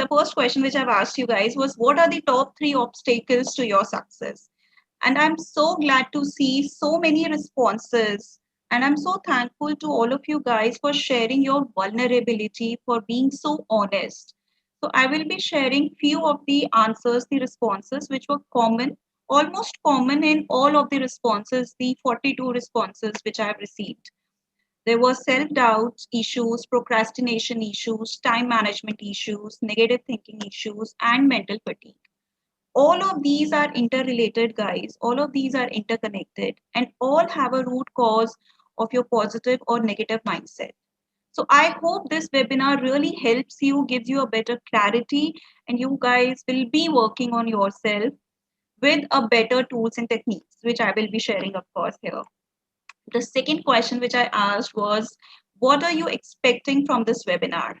first question which I've asked you guys was, what are the top 3 obstacles to your success? And I'm so glad to see so many responses. And I'm so thankful to all of you guys for sharing your vulnerability, for being so honest. So I will be sharing few of the answers, the responses which were common, almost common in all of the responses, the 42 responses which I have received. There were self-doubt issues, procrastination issues, time management issues, negative thinking issues, and mental fatigue. All of these are interrelated, guys. All of these are interconnected and all have a root cause of your positive or negative mindset. So I hope this webinar really helps you, gives you a better clarity, and you guys will be working on yourself with a better tools and techniques, which I will be sharing, of course, here. The second question which I asked was, what are you expecting from this webinar?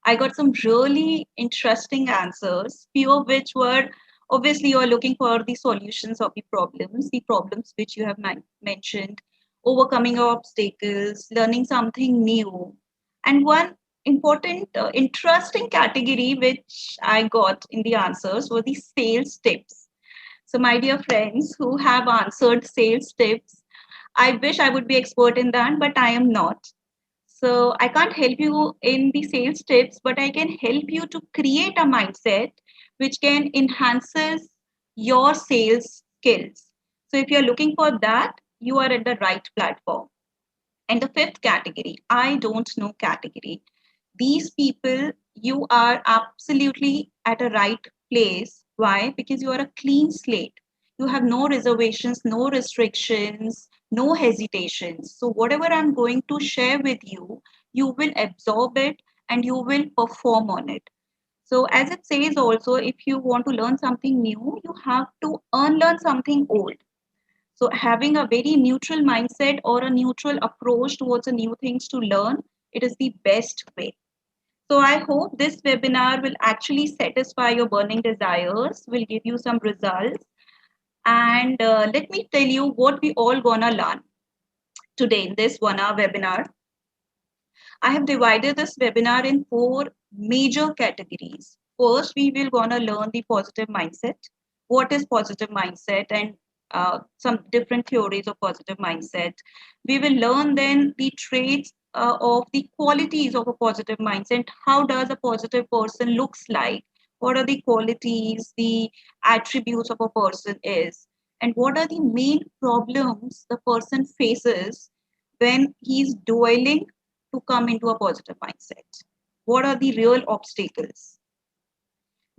I got some really interesting answers, few of which were, obviously you are looking for the solutions of the problems which you have mentioned, overcoming obstacles, learning something new. And one important, interesting category which I got in the answers were the sales tips. So my dear friends who have answered sales tips, I wish I would be expert in that, but I am not. So I can't help you in the sales tips, but I can help you to create a mindset which can enhances your sales skills. So if you're looking for that, you are at the right platform. And the fifth category, I don't know category. These people, you are absolutely at a right place. Why? Because you are a clean slate. You have no reservations, no restrictions, no hesitations. So whatever I'm going to share with you, you will absorb it and you will perform on it. So as it says also, if you want to learn something new, you have to unlearn something old. So having a very neutral mindset or a neutral approach towards the new things to learn, it is the best way. So I hope this webinar will actually satisfy your burning desires, will give you some results. And let me tell you what we all gonna learn today in this 1 hour webinar. I have divided this webinar in 4 major categories. First, we will gonna learn the positive mindset. What is positive mindset and some different theories of positive mindset. We will learn then the traits of the qualities of a positive mindset. How does a positive person looks like? What are the qualities, the attributes of a person is? And what are the main problems the person faces when he's dwelling to come into a positive mindset? What are the real obstacles?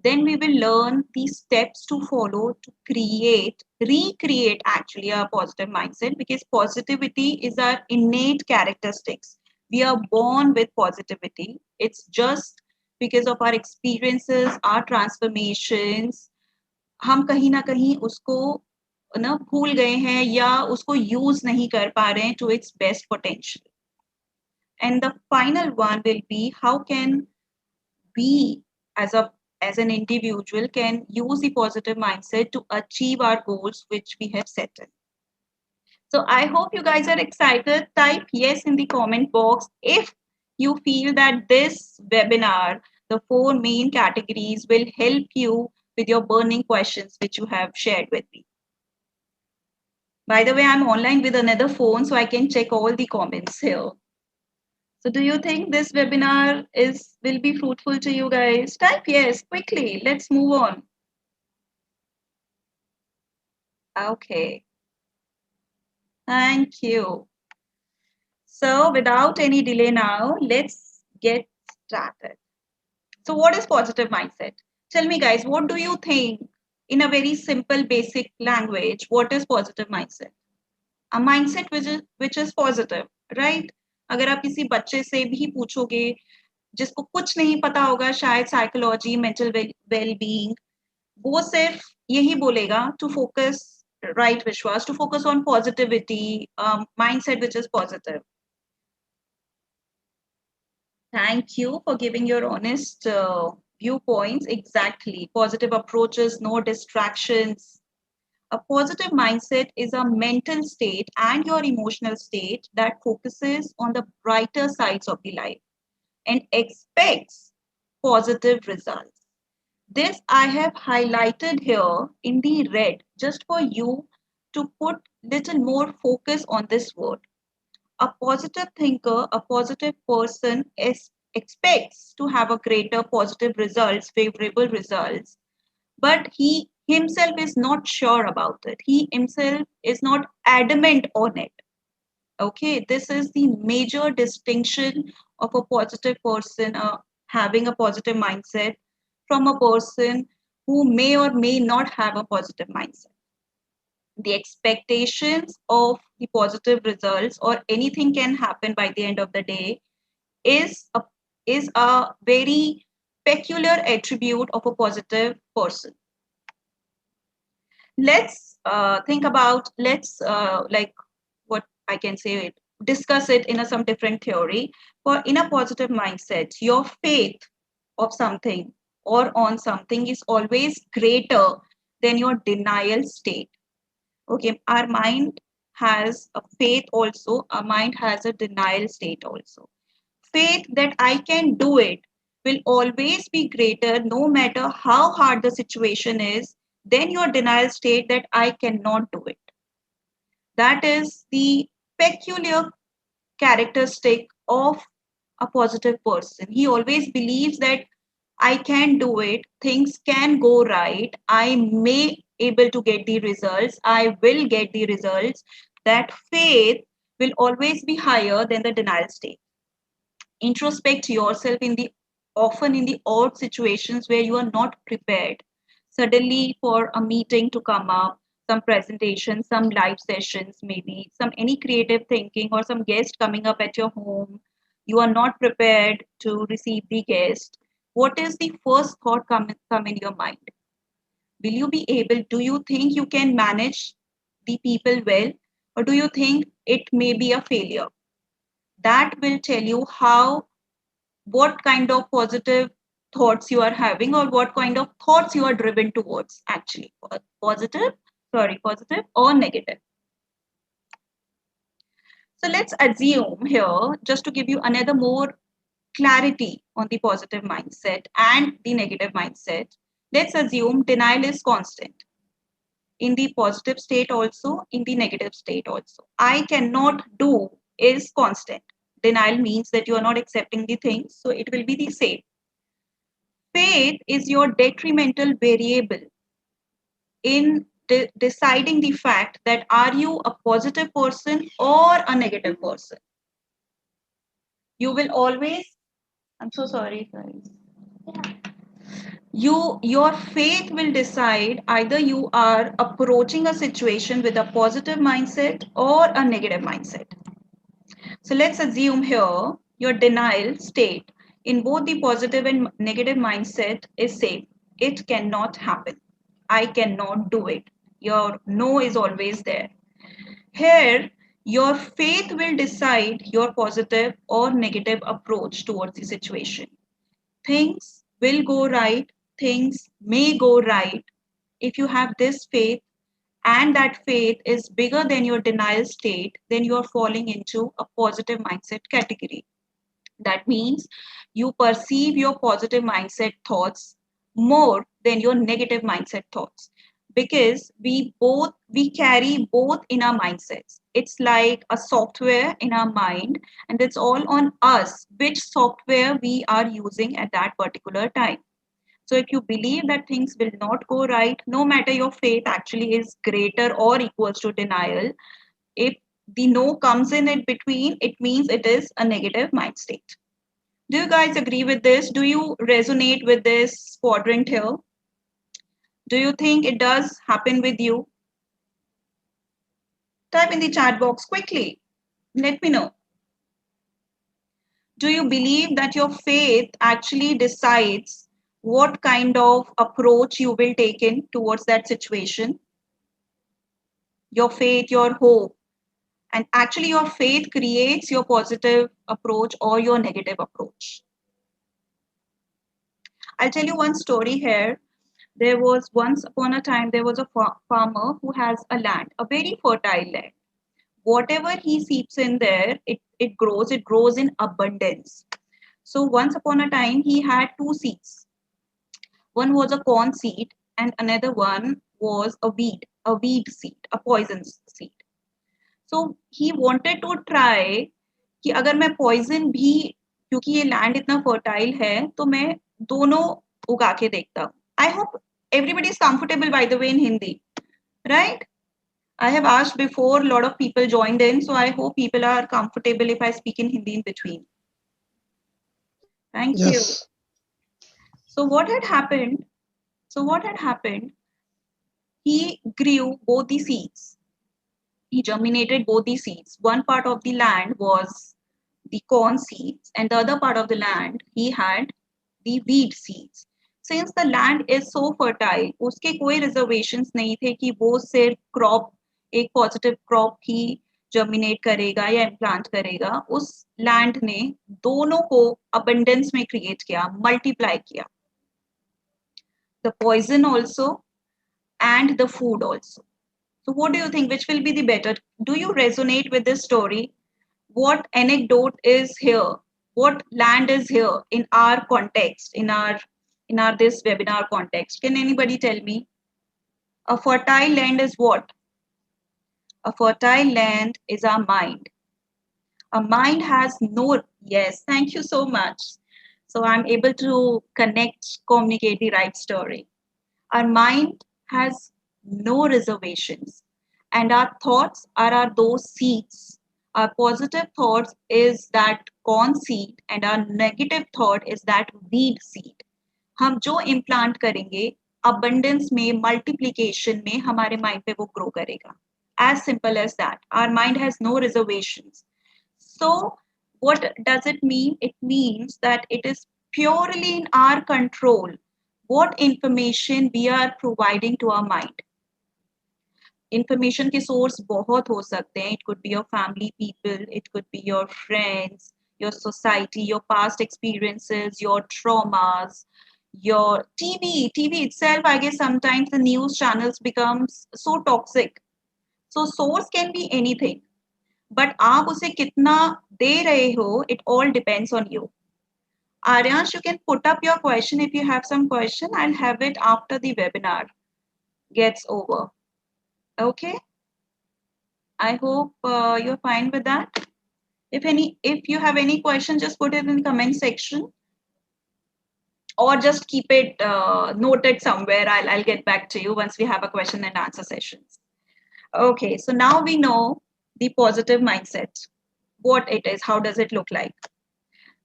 Then we will learn the steps to follow to recreate actually a positive mindset, because positivity is our innate characteristics. We are born with positivity. It's just because of our experiences, our transformations, हम कहीं ना कहीं उसको ना भूल गए हैं या उसको यूज नहीं कर पा रहे हैं to its best potential. And the final one will be, how can we as an individual can use the positive mindset to achieve our goals which we have set in. So I hope you guys are excited. Type yes in the comment box if you feel that this webinar, the 4 main categories, will help you with your burning questions which you have shared with me. By the way, I'm online with another phone, so I can check all the comments here. So do you think this webinar will be fruitful to you guys? Type yes quickly. Let's move on. Okay. Thank you. So without any delay now, let's get started. So what is positive mindset? Tell me guys, what do you think in a very simple basic language? What is positive mindset? A mindset which is positive, right? अगर आप किसी बच्चे से भी पूछोगे जिसको कुछ नहीं पता होगा शायद साइकोलॉजी मेंटल वेल बीइंग, वो सिर्फ यही बोलेगा to focus, right Vishwas, to focus on positivity, mindset which is positive. Thank you for giving your honest viewpoints. Exactly. Positive approaches, no distractions. A positive mindset is a mental state and your emotional state that focuses on the brighter sides of the life and expects positive results. This I have highlighted here in the red just for you to put little more focus on this word. A positive thinker, a positive person expects to have a greater positive results, favorable results, but he himself is not sure about it. He himself is not adamant on it. Okay, this is the major distinction of a positive person having a positive mindset from a person who may or may not have a positive mindset. The expectations of the positive results or anything can happen by the end of the day is a very peculiar attribute of a positive person. Let's think about, let's like what I can say it, discuss it in some different theory. For in a positive mindset, your faith of something or on something is always greater than your denial state. Okay, our mind has a faith also, our mind has a denial state also. Faith that I can do it will always be greater no matter how hard the situation is than your denial state that I cannot do it. That is the peculiar characteristic of a positive person. He always believes that I can do it, things can go right, I may able to get the results, I will get the results. That faith will always be higher than the denial state. Introspect yourself in the often in the odd situations where you are not prepared. Suddenly for a meeting to come up, some presentation, some live sessions, maybe some any creative thinking or some guest coming up at your home. You are not prepared to receive the guest. What is the first thought come in your mind? Will you be able, do you think you can manage the people well, or do you think it may be a failure? That will tell you how, what kind of positive thoughts you are having or what kind of thoughts you are driven towards actually, positive, positive or negative. So let's assume here, just to give you another more clarity on the positive mindset and the negative mindset, let's assume denial is constant in the positive state also, in the negative state also. I cannot do is constant. Denial means that you are not accepting the things, so it will be the same. Faith is your detrimental variable in deciding the fact that are you a positive person or a negative person. You will always, I'm so sorry guys. Your faith will decide either you are approaching a situation with a positive mindset or a negative mindset. So let's assume here your denial state in both the positive and negative mindset is same. It cannot happen. I cannot do it. Your no is always there. Here, your faith will decide your positive or negative approach towards the situation. Things will go right, things may go right. If you have this faith and that faith is bigger than your denial state, then you are falling into a positive mindset category. That means you perceive your positive mindset thoughts more than your negative mindset thoughts, because we carry both in our mindsets. It's like a software in our mind, and it's all on us which software we are using at that particular time. So if you believe that things will not go right, no matter your faith actually is greater or equals to denial, if the no comes in between, it means it is a negative mind state. Do you guys agree with this? Do you resonate with this quadrant here? Do you think it does happen with you? Type in the chat box quickly. Let me know. Do you believe that your faith actually decides what kind of approach you will take in towards that situation? Your faith, your hope, and actually your faith creates your positive approach or your negative approach. I'll tell you one story here. There was once upon a time, there was a farmer who has a land, a very fertile land. Whatever he seeps in there, it grows in abundance. So once upon a time, he had two seeds. One was a corn seed, and another one was a weed seed, a poison seed. So he wanted to try कि अगर मैं poison भी, क्योंकि ये land इतना fertile है, तो मैं दोनों उगा के देखता हूँ. I hope everybody is comfortable, by the way, in Hindi, right? I have asked before, a lot of people joined in, so I hope people are comfortable if I speak in Hindi in between. Thank you. Yes. So what had happened? So what had happened? He grew both the seeds. He germinated both the seeds. One part of the land was the corn seeds, and the other part of the land he had the wheat seeds. Since the land is so fertile, उसके कोई reservations नहीं थे कि वो सिर्फ crop, एक positive crop ही germinate करेगा या implant करेगा. उस land ने दोनों को abundance में create किया, multiply किया. The poison also and the food also. So what do you think? Which will be the better? Do you resonate with this story? What anecdote is here? What land is here in our context, in our this webinar context? Can anybody tell me? A fertile land is what? A fertile land is our mind. A mind has no, yes, thank you so much. So I'm able to connect, communicate the right story. Our mind has no reservations, and our thoughts are those seeds. Our positive thoughts is that corn seed, and our negative thought is that weed seed. हम जो implant करेंगे, abundance में, multiplication में हमारे mind पे वो grow करेगा. As simple as that. Our mind has no reservations. So what does it mean? It means that it is purely in our control what information we are providing to our mind. Information के source बहुत हो सकते हैं. It could be your family people, it could be your friends, your society, your past experiences, your traumas, your TV. TV itself, I guess sometimes the news channels becomes so toxic. So source can be anything. But आप उसे कितना दे रहे हो, it all depends on you. Aryansh, you can put up your question if you have some question. I'll have it after the webinar gets over. Okay? I hope you're fine with that. If you have any question, just put it in the comment section, or just keep it noted somewhere. I'll get back to you once we have a question and answer sessions. Okay, so now we know the positive mindset, what it is, how does it look like.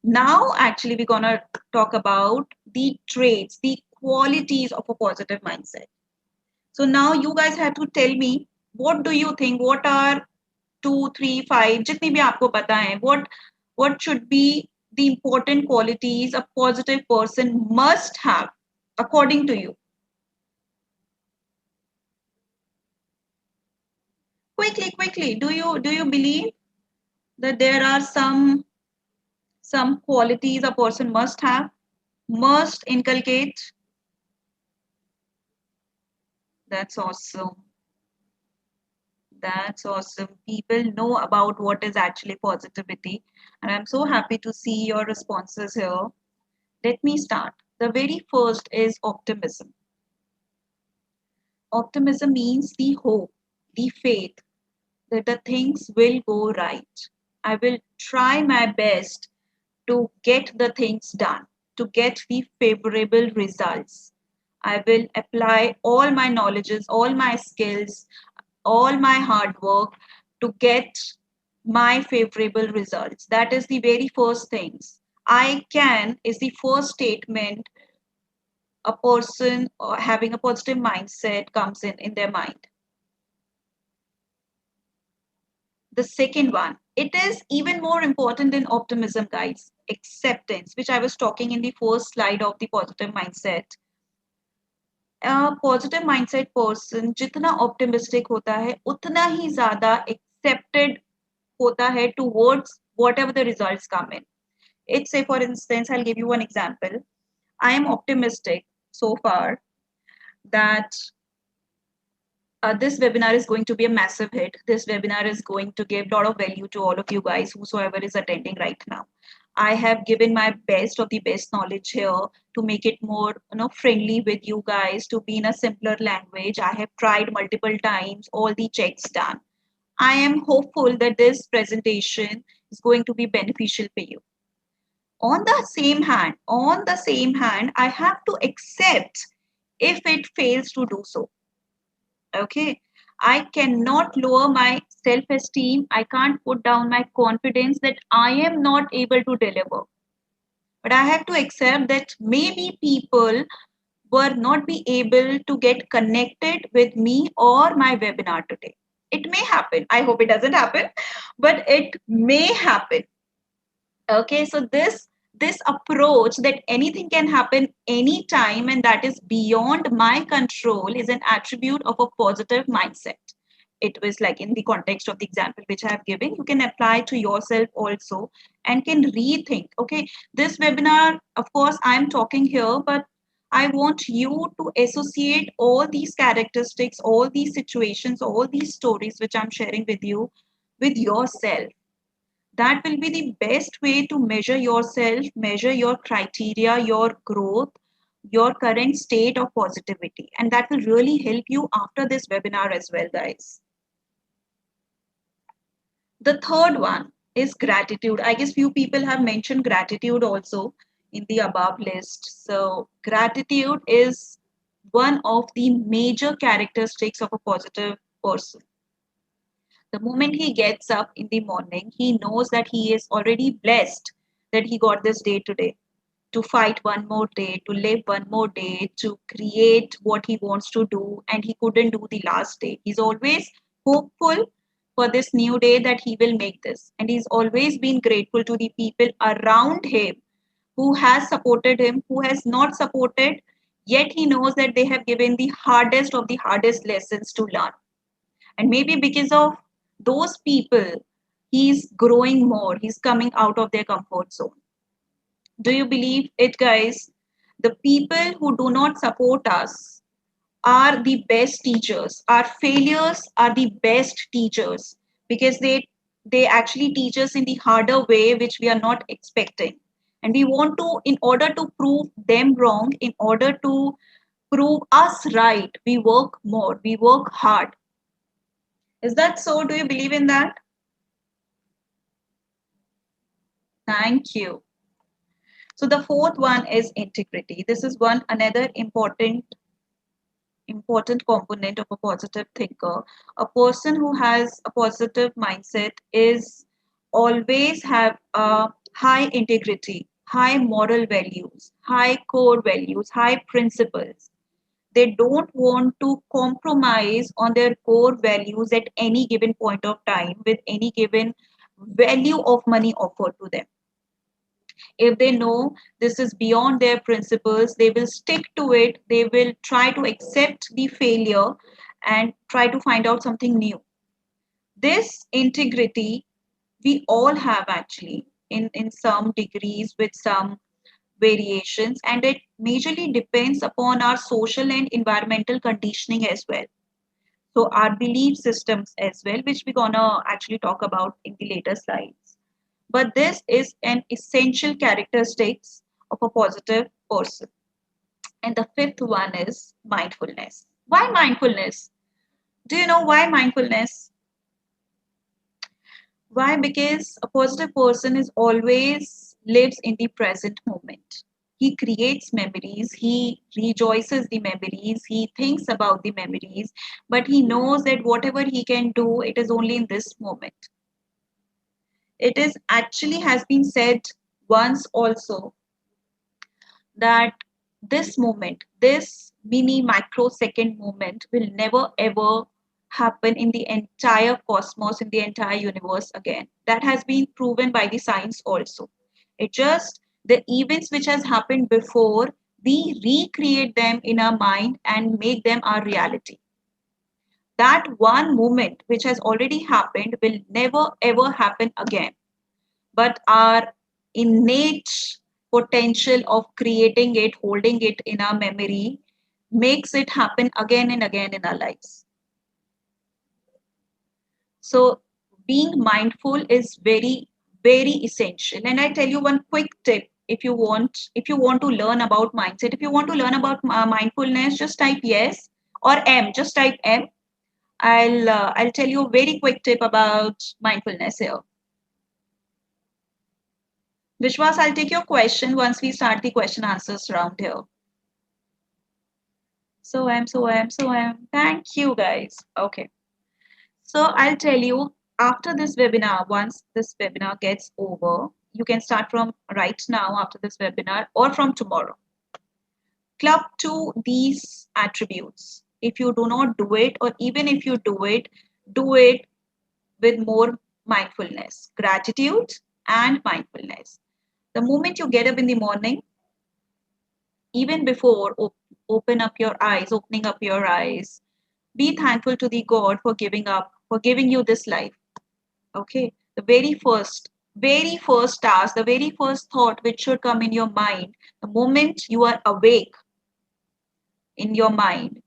Now, actually, we're going to talk about the traits, the qualities of a positive mindset. So now you guys have to tell me, what do you think? What are 2, 3, 5, जितनी भी आपको पता है, what should be the important qualities a positive person must have according to you? Quickly. Do you believe that there are some qualities a person must have, must inculcate? That's awesome. That's awesome. People know about what is actually positivity. And I'm so happy to see your responses here. Let me start. The very first is optimism. Optimism means the hope, the faith that the things will go right. I will try my best to get the things done, to get the favorable results. I will apply all my knowledges, all my skills, all my hard work to get my favorable results. That is the very first things. I can is the first statement a person having a positive mindset comes in their mind. The second one, it is even more important than optimism, guys. Acceptance, which I was talking in the first slide of the positive mindset. A positive mindset person जितना optimistic होता है उतना ही ज़्यादा accepted होता है towards whatever the results come in. It's say for instance, I'll give you one example. I am optimistic so far that this webinar is going to be a massive hit. This webinar is going to give a lot of value to all of you guys, whosoever is attending right now. I have given my best of the best knowledge here to make it more, friendly with you guys, to be in a simpler language. I have tried multiple times, all the checks done. I am hopeful that this presentation is going to be beneficial for you. On the same hand, I have to accept if it fails to do so. Okay. I cannot lower my self esteem. I can't put down my confidence that I am not able to deliver. But I have to accept that maybe people were not be able to get connected with me or my webinar today. It may happen. I hope it doesn't happen, but it may happen. Okay, so this approach that anything can happen anytime and that is beyond my control is an attribute of a positive mindset. It was like in the context of the example which I have given, you can apply to yourself also and can rethink. Okay, this webinar, of course, I'm talking here, but I want you to associate all these characteristics, all these situations, all these stories which I'm sharing with you with yourself. That will be the best way to measure yourself, measure your criteria, your growth, your current state of positivity. And that will really help you after this webinar as well, guys. The third one is gratitude. I guess few people have mentioned gratitude also in the above list. So gratitude is one of the major characteristics of a positive person. The moment he gets up in the morning, he knows that he is already blessed that he got this day today, to fight one more day, to live one more day, to create what he wants to do, and he couldn't do the last day. He's always hopeful for this new day that he will make this. And he's always been grateful to the people around him who has supported him, who has not supported, yet he knows that they have given the hardest of the hardest lessons to learn. And maybe because of those people, he's growing more, he's coming out of their comfort zone. Do you believe it, guys? The people who do not support us are the best teachers. Our failures are the best teachers because they actually teach us in the harder way which we are not expecting. And we want to, in order to prove them wrong, in order to prove us right, we work more, we work hard. Is that so? Do you believe in that? Thank you. So the fourth one is integrity. This is one another important component of a positive thinker. A person who has a positive mindset is always have a high integrity, high moral values, high core values, high principles. They don't want to compromise on their core values at any given point of time with any given value of money offered to them. If they know this is beyond their principles, they will stick to it. They will try to accept the failure and try to find out something new. This integrity we all have actually in some degrees with some variations, and it majorly depends upon our social and environmental conditioning as well. So our belief systems as well, which we're gonna actually talk about in the later slides. But this is an essential characteristics of a positive person. And the fifth one is mindfulness. Why mindfulness? Do you know why mindfulness? Why? Because a positive person is always lives in the present moment. He creates memories, he rejoices the memories, he thinks about the memories, but he knows that whatever he can do, it is only in this moment. It is actually has been said once also that this moment, this mini microsecond moment will never ever happen in the entire cosmos, in the entire universe again. That has been proven by the science also. It just the events which has happened before, we recreate them in our mind and make them our reality. That one moment which has already happened will never ever happen again, but our innate potential of creating it, holding it in our memory, makes it happen again and again in our lives. So, being mindful is very very essential. And I tell you one quick tip. If you want to learn about mindset, if you want to learn about mindfulness, just type yes or M. Just type M. I'll tell you a very quick tip about mindfulness here. Vishwas, I'll take your question once we start the question answers round here. So I'm. Thank you guys. Okay. So I'll tell you after this webinar, once this webinar gets over, you can start from right now after this webinar or from tomorrow. Club to these attributes. If you do not do it, or even if you do it with more mindfulness, gratitude and mindfulness. The moment you get up in the morning, even before opening up your eyes, be thankful to the God for giving you this life. Okay, the very first task, the very first thought which should come in your mind, the moment you are awake in your mind,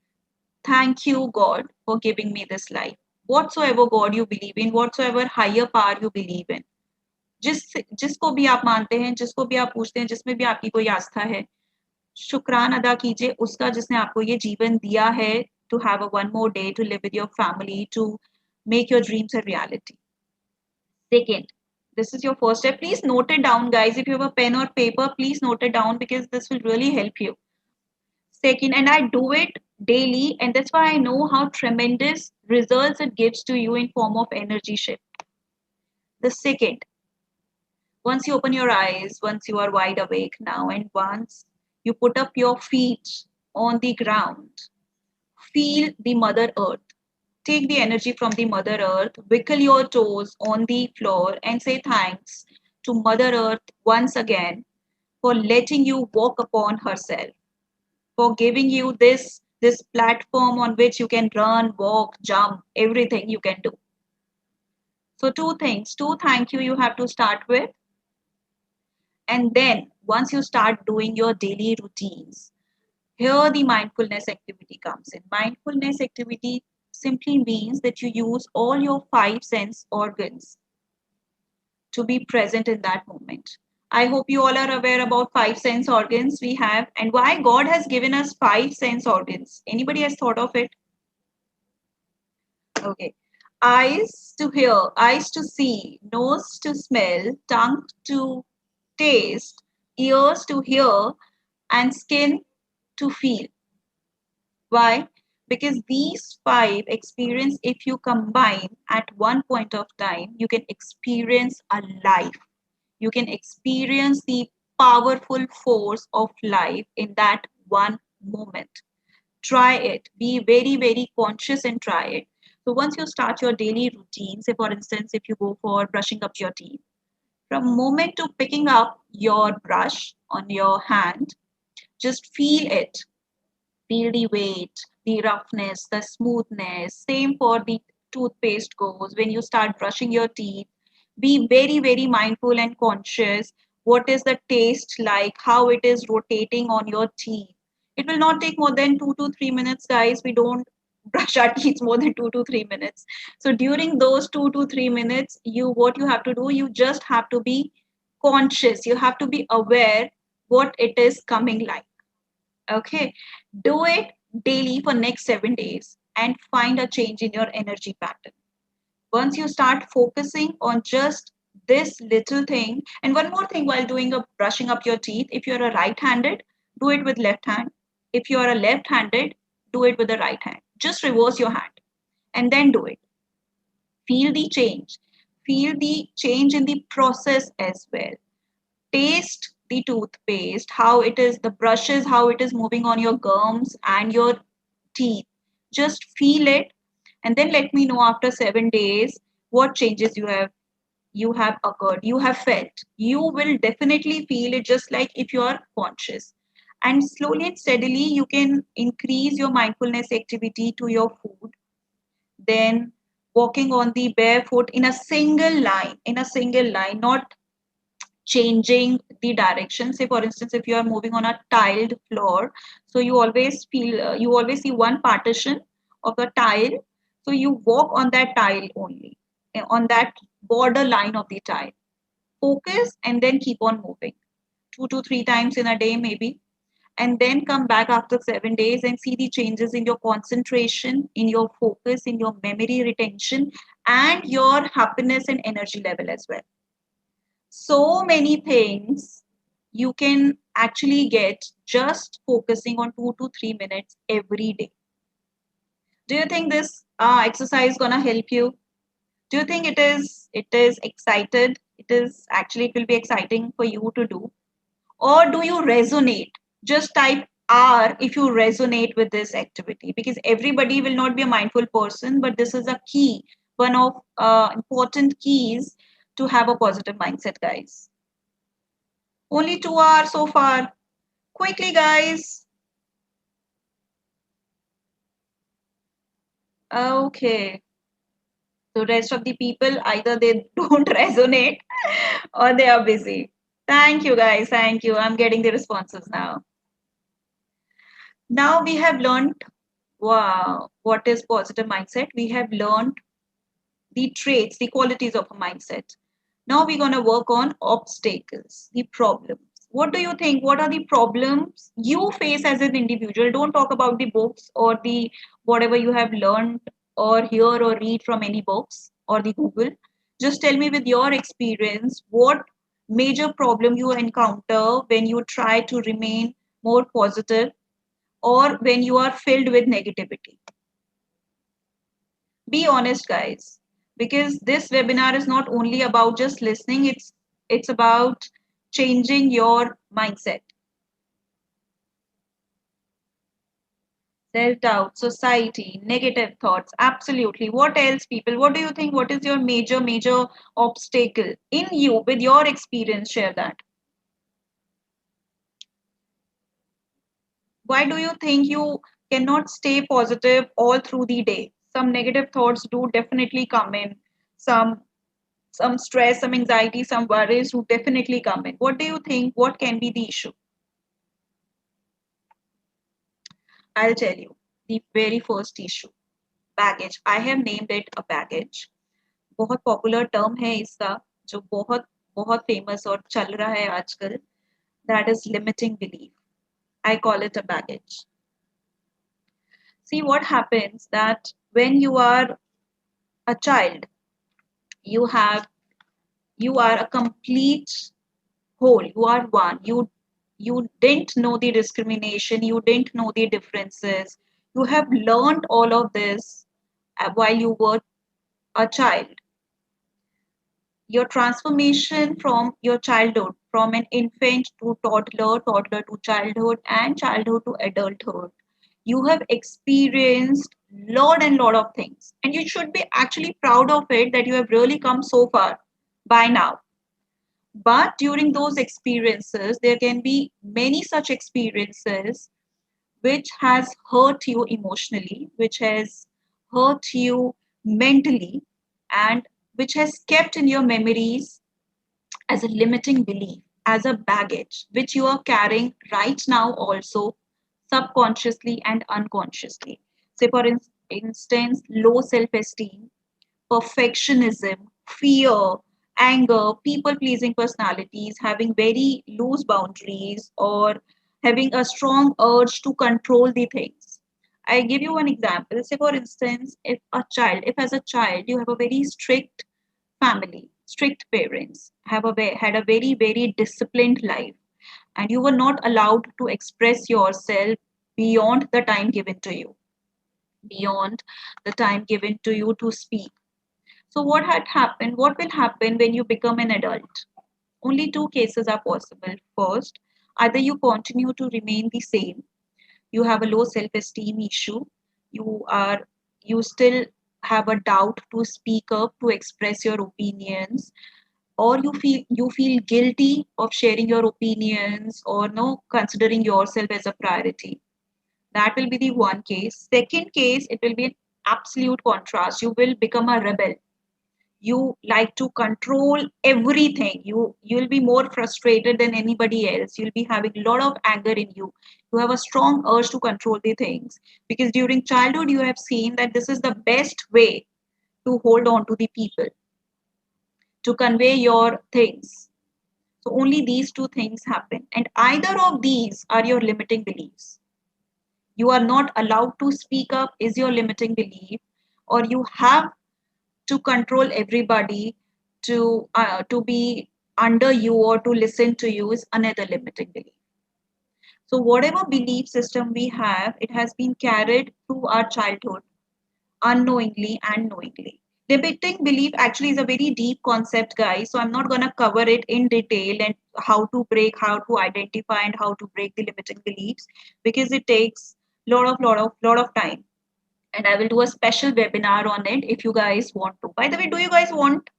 thank you, God, for giving me this life. Whatsoever God you believe in, whatsoever higher power you believe in, जिसको भी आप मानते हैं, जिसको भी आप पूछते हैं, जिसमें भी आपकी कोई आस्था है, शुक्रान अदा कीजिए उसका जिसने आपको ये जीवन दिया है, to have a one more day to live with your family, to make your dreams a reality. Second, this is your first step. Please note it down, guys. If you have a pen or paper, please note it down because this will really help you. Second, and I do it daily, and that's why I know how tremendous results it gives to you in form of energy shift. The second, once you open your eyes, once you are wide awake now, and once you put up your feet on the ground, feel the Mother Earth. Take the energy from the Mother Earth, wiggle your toes on the floor, and say thanks to Mother Earth once again for letting you walk upon herself, for giving you this platform on which you can run, walk, jump, everything you can do. So two things, two thank you have to start with. And then once you start doing your daily routines, here the mindfulness activity comes in. Mindfulness activity simply means that you use all your five sense organs to be present in that moment. I hope you all are aware about five sense organs we have and why God has given us five sense organs. Anybody has thought of it? Okay. Eyes to hear, eyes to see, nose to smell, tongue to taste, ears to hear, and skin to feel. Why? Because these five experience, if you combine at one point of time, you can experience a life. You can experience the powerful force of life in that one moment. Try it. Be very, very conscious and try it. So once you start your daily routine, say for instance, if you go for brushing up your teeth, from moment to picking up your brush on your hand, just feel it. Feel the weight, the roughness, the smoothness. Same for the toothpaste goes. When you start brushing your teeth, be very, very mindful and conscious. What is the taste like? How it is rotating on your teeth. It will not take more than 2 to 3 minutes, guys. We don't brush our teeth more than 2 to 3 minutes. So during those 2 to 3 minutes, what you have to do, you just have to be conscious. You have to be aware what it is coming like. Okay, do it daily for next 7 days and find a change in your energy pattern. Once you start focusing on just this little thing, and one more thing while doing a brushing up your teeth, if you're a right-handed, do it with left hand. If you are a left-handed, do it with the right hand. Just reverse your hand and then do it. Feel the change. Feel the change in the process as well. Taste the toothpaste, how it is, the brushes, how it is moving on your gums and your teeth. Just feel it and then let me know after 7 days what changes you have occurred, you have felt. You will definitely feel it just like if you are conscious. And slowly and steadily you can increase your mindfulness activity to your food. Then walking on the barefoot in a single line, not changing the direction. Say for instance, if you are moving on a tiled floor, so you always see one partition of the tile, so you walk on that tile only, on that border line of the tile. Focus and then keep on moving 2 to 3 times in a day, maybe, and then come back after 7 days and see the changes in your concentration, in your focus, in your memory retention, and your happiness and energy level as well. So many things you can actually get just focusing on 2 to 3 minutes every day. Do you think this exercise gonna help you? Do you think it is excited? It will be exciting for you to do, or do you resonate? Just type R if you resonate with this activity, because everybody will not be a mindful person, but this is a key, one of important keys to have a positive mindset, guys. Only 2 hours so far. Quickly, guys. Okay. So rest of the people, either they don't resonate or they are busy. Thank you, guys. Thank you. I'm getting the responses now. Now we have learned, wow, what is positive mindset. We have learned the traits, the qualities of a mindset. Now we're going to work on obstacles, the problems. What do you think? What are the problems you face as an individual? Don't talk about the books or the whatever you have learned or hear or read from any books or the Google. Just tell me with your experience what major problem you encounter when you try to remain more positive or when you are filled with negativity. Be honest, guys, because this webinar is not only about just listening, it's about changing your mindset. Self doubt, society, negative thoughts, absolutely. What else, people? What do you think? What is your major obstacle in you with your experience? Share that. Why do you think you cannot stay positive all through the day? Some negative thoughts do definitely come in. Some stress, some anxiety, some worries do definitely come in. What do you think? What can be the issue? I'll tell you. The very first issue, baggage. I have named it a baggage. बहुत popular term है इसका, जो बहुत बहुत famous और चल रहा है आजकल. That is limiting belief. I call it a baggage. See what happens that when you are a child, you have you are a complete whole. You are one. You didn't know the discrimination. You didn't know the differences. You have learned all of this while you were a child. Your transformation from your childhood, from an infant to toddler, toddler to childhood, and childhood to adulthood, you have experienced lot and lot of things, and you should be actually proud of it that you have really come so far by now. But during those experiences, there can be many such experiences which has hurt you emotionally, which has hurt you mentally, and which has kept in your memories as a limiting belief, as a baggage, which you are carrying right now also, subconsciously and unconsciously. Say, for instance, low self esteem, perfectionism, fear, anger, people pleasing personalities, having very loose boundaries, or having a strong urge to control the things. I give you one example. Say, for instance, if as a child you have a very strict family, strict parents, had a very disciplined life, and you were not allowed to express yourself beyond the time given to you, beyond the time given to you to speak. So what will happen when you become an adult? Only two cases are possible. First, either you continue to remain the same, you have a low self-esteem issue, you are you still have a doubt to speak up, to express your opinions, or you feel guilty of sharing your opinions or no considering yourself as a priority. That will be the one case. Second case, it will be an absolute contrast. You will become a rebel. You like to control everything. You'll be more frustrated than anybody else. You'll be having a lot of anger in you. You have a strong urge to control the things, because during childhood you have seen that this is the best way to hold on to the people, to convey your things. So only these two things happen. And either of these are your limiting beliefs. You are not allowed to speak up is your limiting belief, or you have to control everybody to be under you or to listen to you is another limiting belief. So whatever belief system we have, it has been carried through our childhood unknowingly and knowingly. Limiting belief actually is a very deep concept, guys. So I'm not going to cover it in detail and how to break, how to identify, and how to break the limiting beliefs, because it takes lot of time. And I will do a special webinar on it if you guys want to. By the way, do you guys want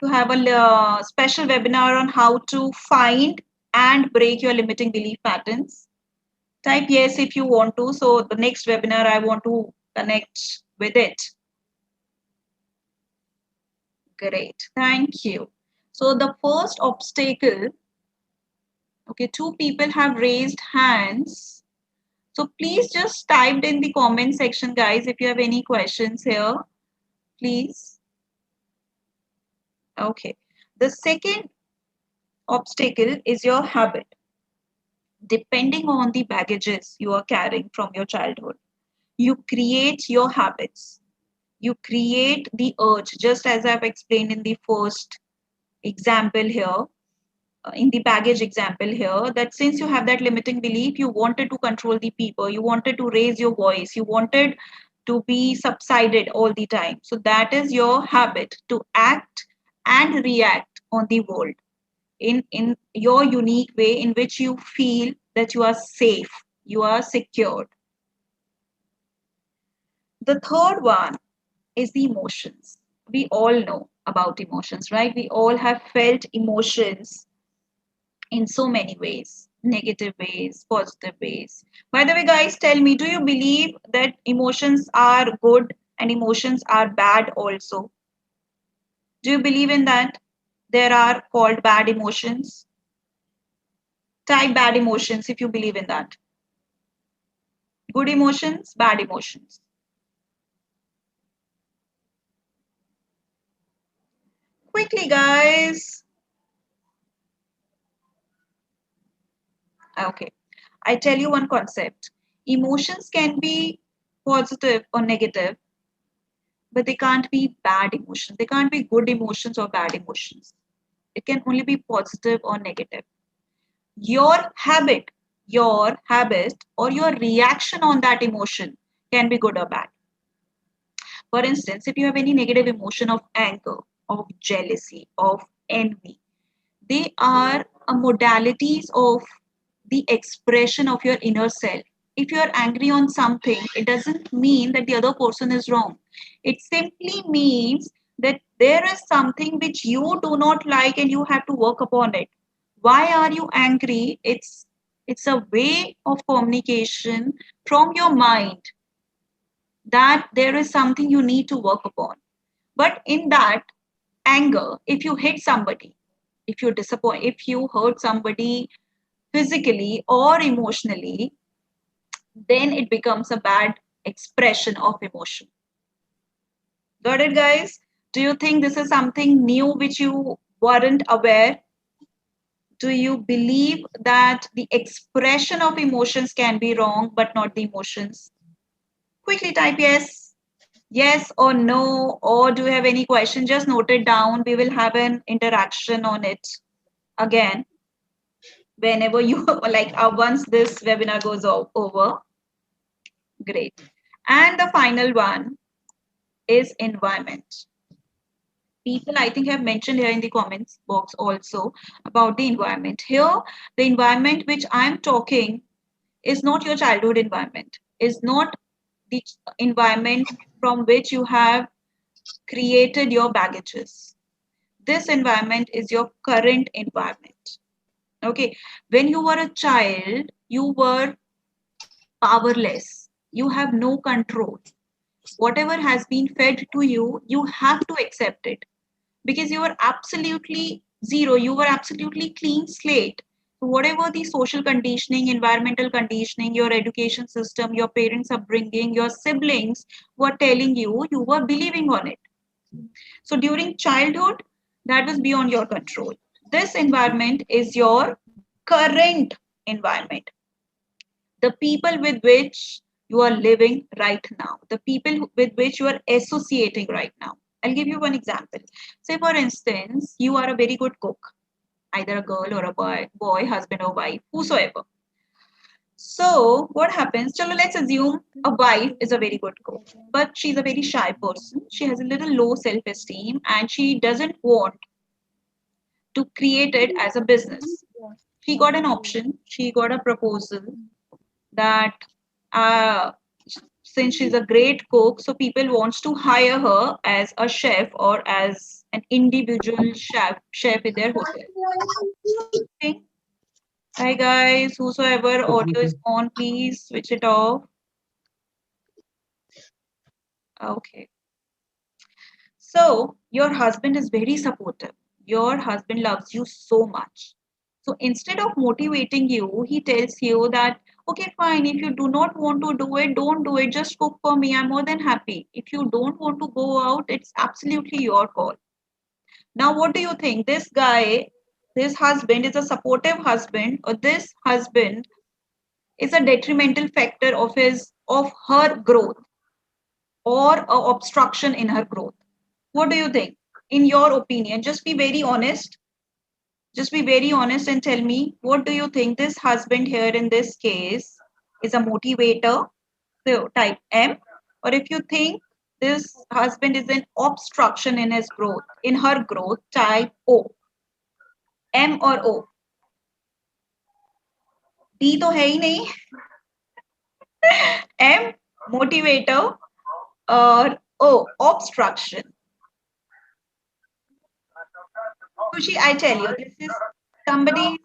to have a special webinar on how to find and break your limiting belief patterns? Type yes if you want to. So the next webinar I want to connect with it. Great, thank you. So the first obstacle, okay, 2 people have raised hands. So please just type in the comment section, guys, if you have any questions here, please. Okay. The second obstacle is your habit. Depending on the baggages you are carrying from your childhood, you create your habits. You create the urge, just as I've explained in the first example here, in the baggage example here, that since you have that limiting belief, you wanted to control the people, you wanted to raise your voice, you wanted to be subsided all the time. So that is your habit to act and react on the world in your unique way in which you feel that you are safe, you are secured. The third one is the emotions. We all know about emotions, right? We all have felt emotions in so many ways, negative ways, positive ways. By the way, guys, tell me, do you believe that emotions are good and emotions are bad also? Do you believe in that? There are called bad emotions. Type bad emotions if you believe in that. Good emotions, bad emotions. Quickly, guys. Okay. I tell you one concept. Emotions can be positive or negative, but they can't be bad emotions. They can't be good emotions or bad emotions. It can only be positive or negative. Your habit or your reaction on that emotion can be good or bad. For instance, if you have any negative emotion of anger, of jealousy, of envy, they are a modalities of the expression of your inner self. If you are angry on something, it doesn't mean that the other person is wrong. It simply means that there is something which you do not like and you have to work upon it. Why are you angry? It's a way of communication from your mind that there is something you need to work upon. But in that anger, if you hit somebody, if you disappoint, if you hurt somebody physically or emotionally, then it becomes a bad expression of emotion. Got it, guys? Do you think this is something new which you weren't aware? Do you believe that the expression of emotions can be wrong, but not the emotions? Quickly type yes or no, or do you have any question? Just note it down. We will have an interaction on it again whenever you like once this webinar goes over. Great. And the final one is environment. People, I think, have mentioned here in the comments box also about the environment. Here, the environment which I'm talking is not your childhood environment, is not the environment from which you have created your baggages. This environment is your current environment. Okay, when you were a child, you were powerless, you have no control. Whatever has been fed to you, you have to accept it because you were absolutely zero, you were absolutely clean slate. So whatever the social conditioning, environmental conditioning, your education system, your parents' upbringing, your siblings were telling you, you were believing on it. So during childhood, that was beyond your control. This environment is your current environment, the people with which you are living right now, the people with which you are associating right now. I'll give you one example. Say, for instance, you are a very good cook, either a girl or a boy, husband or wife, whosoever. So, what happens? Chalo, let's assume a wife is a very good cook, but she's a very shy person. She has a little low self esteem and she doesn't want to create it as a business. She got an option, she got a proposal that uh, since she's a great cook, so people wants to hire her as a chef or as an individual chef in their hotel. Okay. Hi guys, whosoever audio is on, please switch it off. Okay. So your husband is very supportive. Your husband loves you so much. So instead of motivating you, he tells you that, okay, fine, if you do not want to do it, don't do it. Just cook for me. I'm more than happy. If you don't want to go out, it's absolutely your call. Now, what do you think? This guy, this husband is a supportive husband, or this husband is a detrimental factor of her growth or a obstruction in her growth? What do you think? In your opinion, just be very honest. Just be very honest and tell me, what do you think this husband here in this case is a motivator, so type M, or if you think this husband is an obstruction in his growth, in her growth, type O. M or O? D तो है ही नहीं. M motivator or O obstruction. Kushi, I tell you, this is somebody's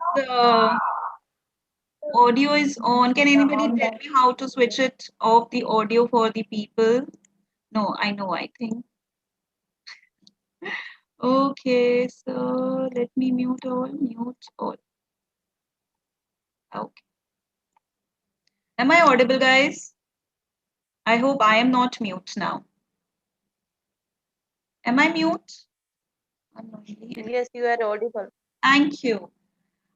audio is on. Can anybody tell me how to switch it off the audio for the people? No, I know, I think. Okay, so let me mute all, mute all. Okay. Am I audible, guys? I hope I am not mute now. Am I mute? Yes, you are audible. Thank you.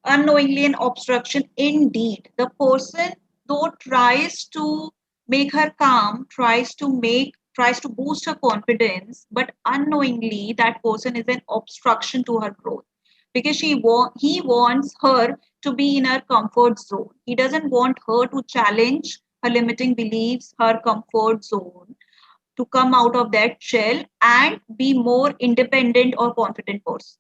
Unknowingly an obstruction indeed. The person though tries to make her calm, tries to boost her confidence, but unknowingly that person is an obstruction to her growth because he wants her to be in her comfort zone. He doesn't want her to challenge her limiting beliefs, her comfort zone, to come out of that shell and be more independent or confident person.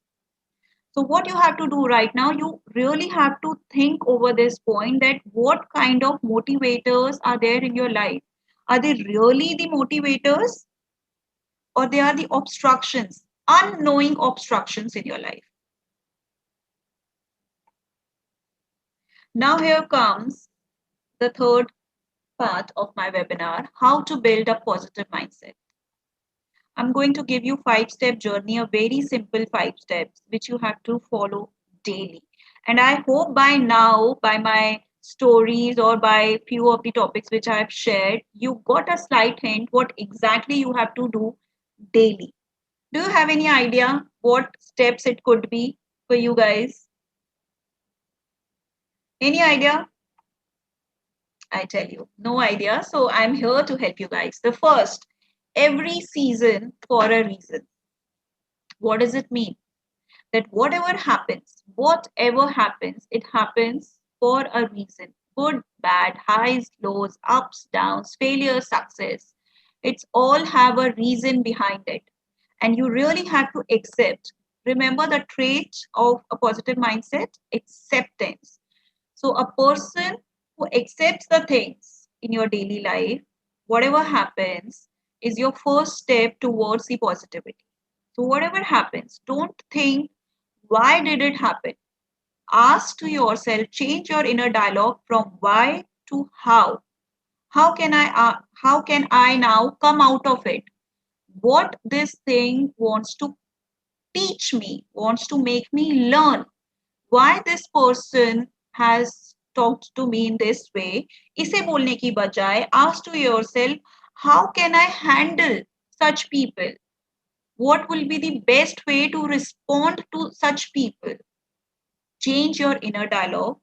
So what you have to do right now, you really have to think over this point that what kind of motivators are there in your life? Are they really the motivators or they are the obstructions, unknowing obstructions in your life? Now here comes the third part of my webinar, how to build a positive mindset. I'm going to give you 5-step journey, a very simple 5 steps, which you have to follow daily. And I hope by now, by my stories or by few of the topics which I have shared, you got a slight hint what exactly you have to do daily. Do you have any idea what steps it could be for you guys? Any idea? I tell you, no idea. So I'm here to help you guys. The first, every season for a reason. What does it mean? That whatever happens, it happens for a reason. Good, bad, highs, lows, ups, downs, failure, success. It's all have a reason behind it. And you really have to accept. Remember the trait of a positive mindset? Acceptance. So a person who accepts the things in your daily life, whatever happens, is your first step towards the positivity. So whatever happens, don't think why did it happen? Ask to yourself, change your inner dialogue from why to how. How can I now come out of it? What this thing wants to teach me, wants to make me learn. Why this person has talked to me in this way? इसे बोलने की बजाय ask to yourself, how can I handle such people? What will be the best way to respond to such people? Change your inner dialogue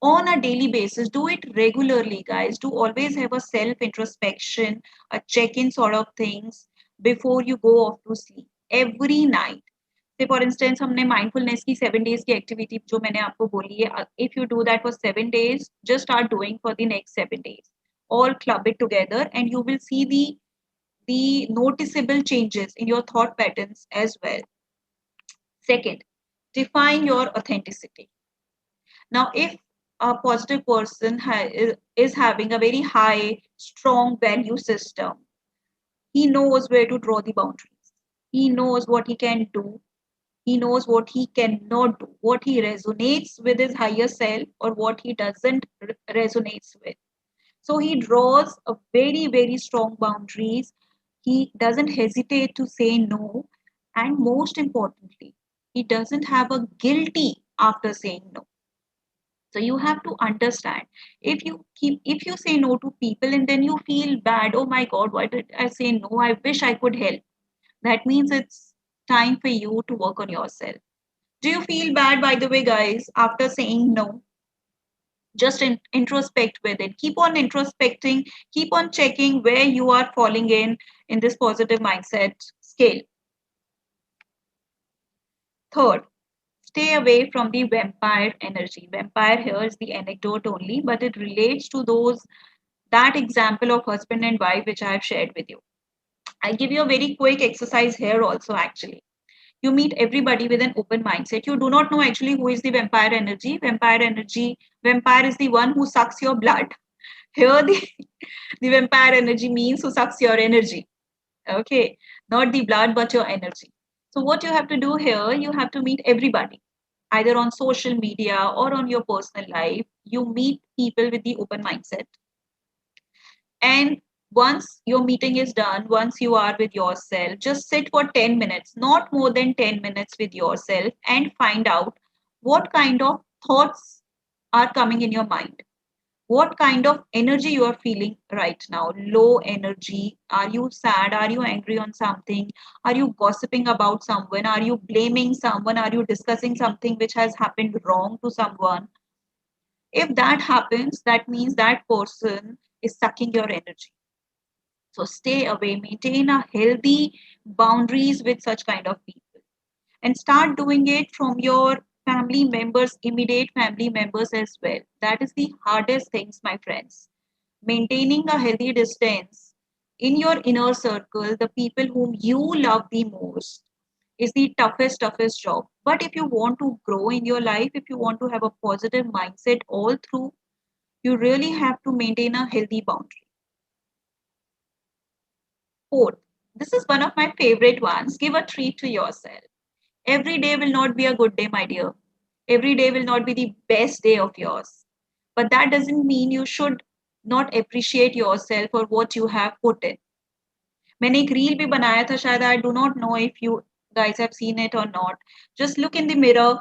on a daily basis. Do it regularly, guys. Do always have a self introspection, a check in sort of things before you go off to sleep every night. Say for instance, हमने mindfulness की 7 days की activity जो मैंने आपको बोली है, if you do that for 7 days, just start doing for the next 7 days. All club it together, and you will see the noticeable changes in your thought patterns as well. Second, define your authenticity. Now, if a positive person is having a very high, strong value system, he knows where to draw the boundaries. He knows what he can do. He knows what he cannot do, what he resonates with his higher self or what he doesn't resonates with. So he draws a very, very strong boundaries. He doesn't hesitate to say no. And most importantly, he doesn't have a guilty after saying no. So you have to understand, if you say no to people and then you feel bad, oh my god, why did I say no? I wish I could help. That means it's time for you to work on yourself. Do you feel bad, by the way, guys, after saying no? Just introspect with it. Keep on introspecting, keep on checking where you are falling in this positive mindset scale. Third, stay away from the vampire energy. Vampire here is the anecdote only, but it relates to that example of husband and wife which I have shared with you. I give you a very quick exercise here also. Actually, you meet everybody with an open mindset. You do not know actually who is the vampire energy. Vampire is the one who sucks your blood. Here the vampire energy means who sucks your energy. Okay, not the blood but your energy. So what you have to do here, you have to meet everybody, either on social media or on your personal life. You meet people with the open mindset. And once your meeting is done, once you are with yourself, just sit for 10 minutes, not more than 10 minutes with yourself, and find out what kind of thoughts are coming in your mind. What kind of energy you are feeling right now? Low energy? Are you sad? Are you angry on something? Are you gossiping about someone? Are you blaming someone? Are you discussing something which has happened wrong to someone? If that happens, that means that person is sucking your energy. So stay away, maintain a healthy boundaries with such kind of people, and start doing it from your family members, immediate family members as well. That is the hardest things, my friends. Maintaining a healthy distance in your inner circle, the people whom you love the most, is the toughest job. But if you want to grow in your life, if you want to have a positive mindset all through, you really have to maintain a healthy boundary. Fourth, this is one of my favorite ones. Give a treat to yourself. Every day will not be a good day, my dear. Every day will not be the best day of yours. But that doesn't mean you should not appreciate yourself for what you have put in. मैंने एक reel भी बनाया था शायद. I do not know if you guys have seen it or not. Just look in the mirror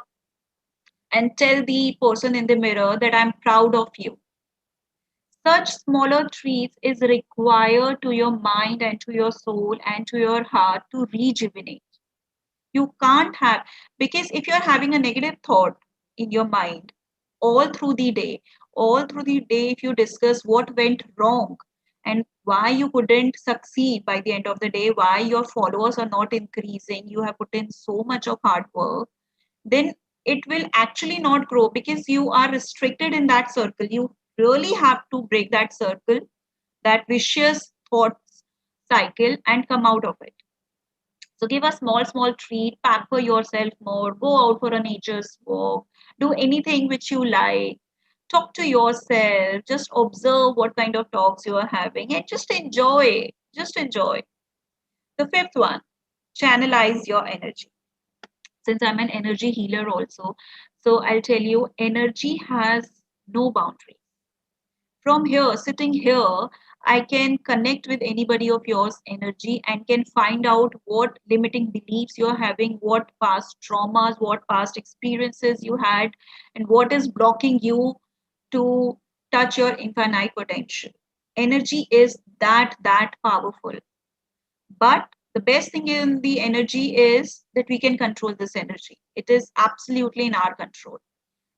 and tell the person in the mirror that I'm proud of you. Such smaller treats is required to your mind and to your soul and to your heart to rejuvenate. You can't have, because if you're having a negative thought in your mind all through the day, if you discuss what went wrong and why you couldn't succeed by the end of the day, why your followers are not increasing, you have put in so much of hard work, then it will actually not grow because you are restricted in that circle. You really have to break that circle, that vicious thoughts cycle, and come out of it. So give a small treat, pamper yourself more, go out for a nature's walk, do anything which you like, talk to yourself, just observe what kind of talks you are having and just enjoy. Just enjoy. The fifth one, channelize your energy. Since I'm an energy healer also, so I'll tell you, energy has no boundary. From here, sitting here, I can connect with anybody of yours energy and can find out what limiting beliefs you're having, what past traumas, what past experiences you had, and what is blocking you to touch your infinite potential. Energy is that powerful. But the best thing in the energy is that we can control this energy. It is absolutely in our control.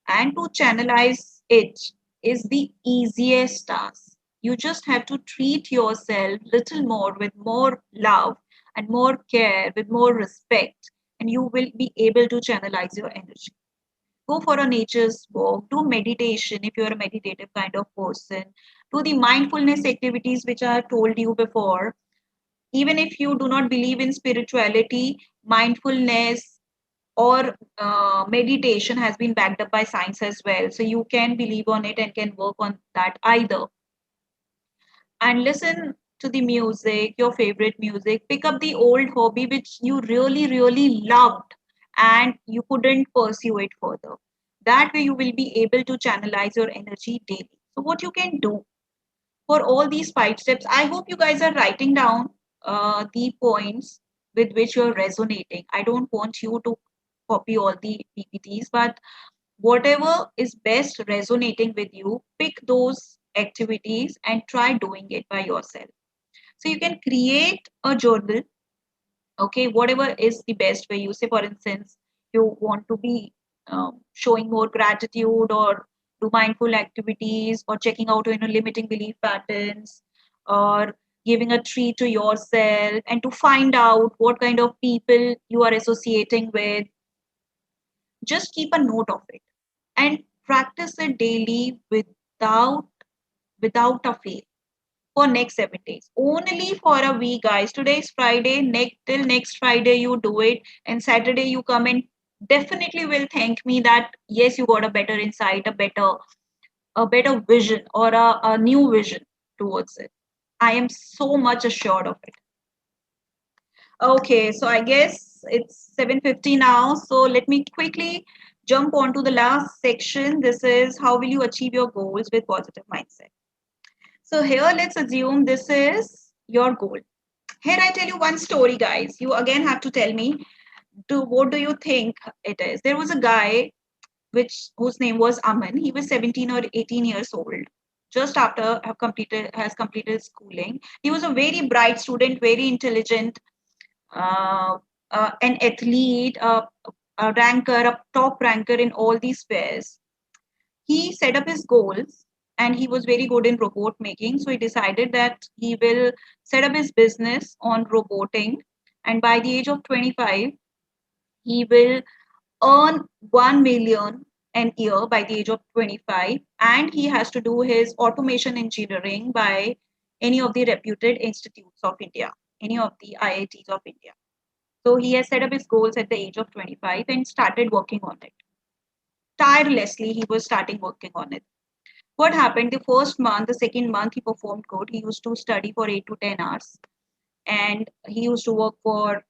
And to channelize it is the easiest task. You just have to treat yourself little more with more love and more care, with more respect, and you will be able to channelize your energy. Go for a nature's walk, do meditation if you're a meditative kind of person, do the mindfulness activities which I have told you before. Even if you do not believe in spirituality, mindfulness or meditation has been backed up by science as well. So you can believe on it and can work on that either. And listen to the music, your favorite music. Pick up the old hobby which you really, really loved and you couldn't pursue it further. That way, you will be able to channelize your energy daily. So, what you can do for all these 5 steps, I hope you guys are writing down the points with which you're resonating. I don't want you to copy all the PPTs, but whatever is best resonating with you, pick those activities and try doing it by yourself. So you can create a journal, okay, whatever is the best way. You say, for instance, you want to be showing more gratitude or do mindful activities or checking out limiting belief patterns or giving a treat to yourself and to find out what kind of people you are associating with. Just keep a note of it and practice it daily without a fail for next 7 days. Only for a week, guys. Today is Friday. Till next Friday you do it, and Saturday you come and definitely will thank me that yes, you got a better insight, a better vision or a new vision towards it. I am so much assured of it. Okay, so I guess it's 7:50 now. So let me quickly jump on to the last section. This is how will you achieve your goals with positive mindset. So here let's assume this is your goal. Here I tell you one story, guys. You again have to tell me what do you think it is. There was a guy whose name was Aman. He was 17 or 18 years old. Just after has completed schooling. He was a very bright student, very intelligent, uh, an athlete, a ranker, a top ranker in all these fairs. He set up his goals and he was very good in robot making. So he decided that he will set up his business on roboting. And by the age of 25, he will earn 1 million an year by the age of 25. And he has to do his automation engineering by any of the reputed institutes of India, any of the IITs of India. So he has set up his goals at the age of 25 and started working on it. Tirelessly, he was starting working on it. What happened? The first month, the second month, he performed good. He used to study for 8 to 10 hours, and he used to work for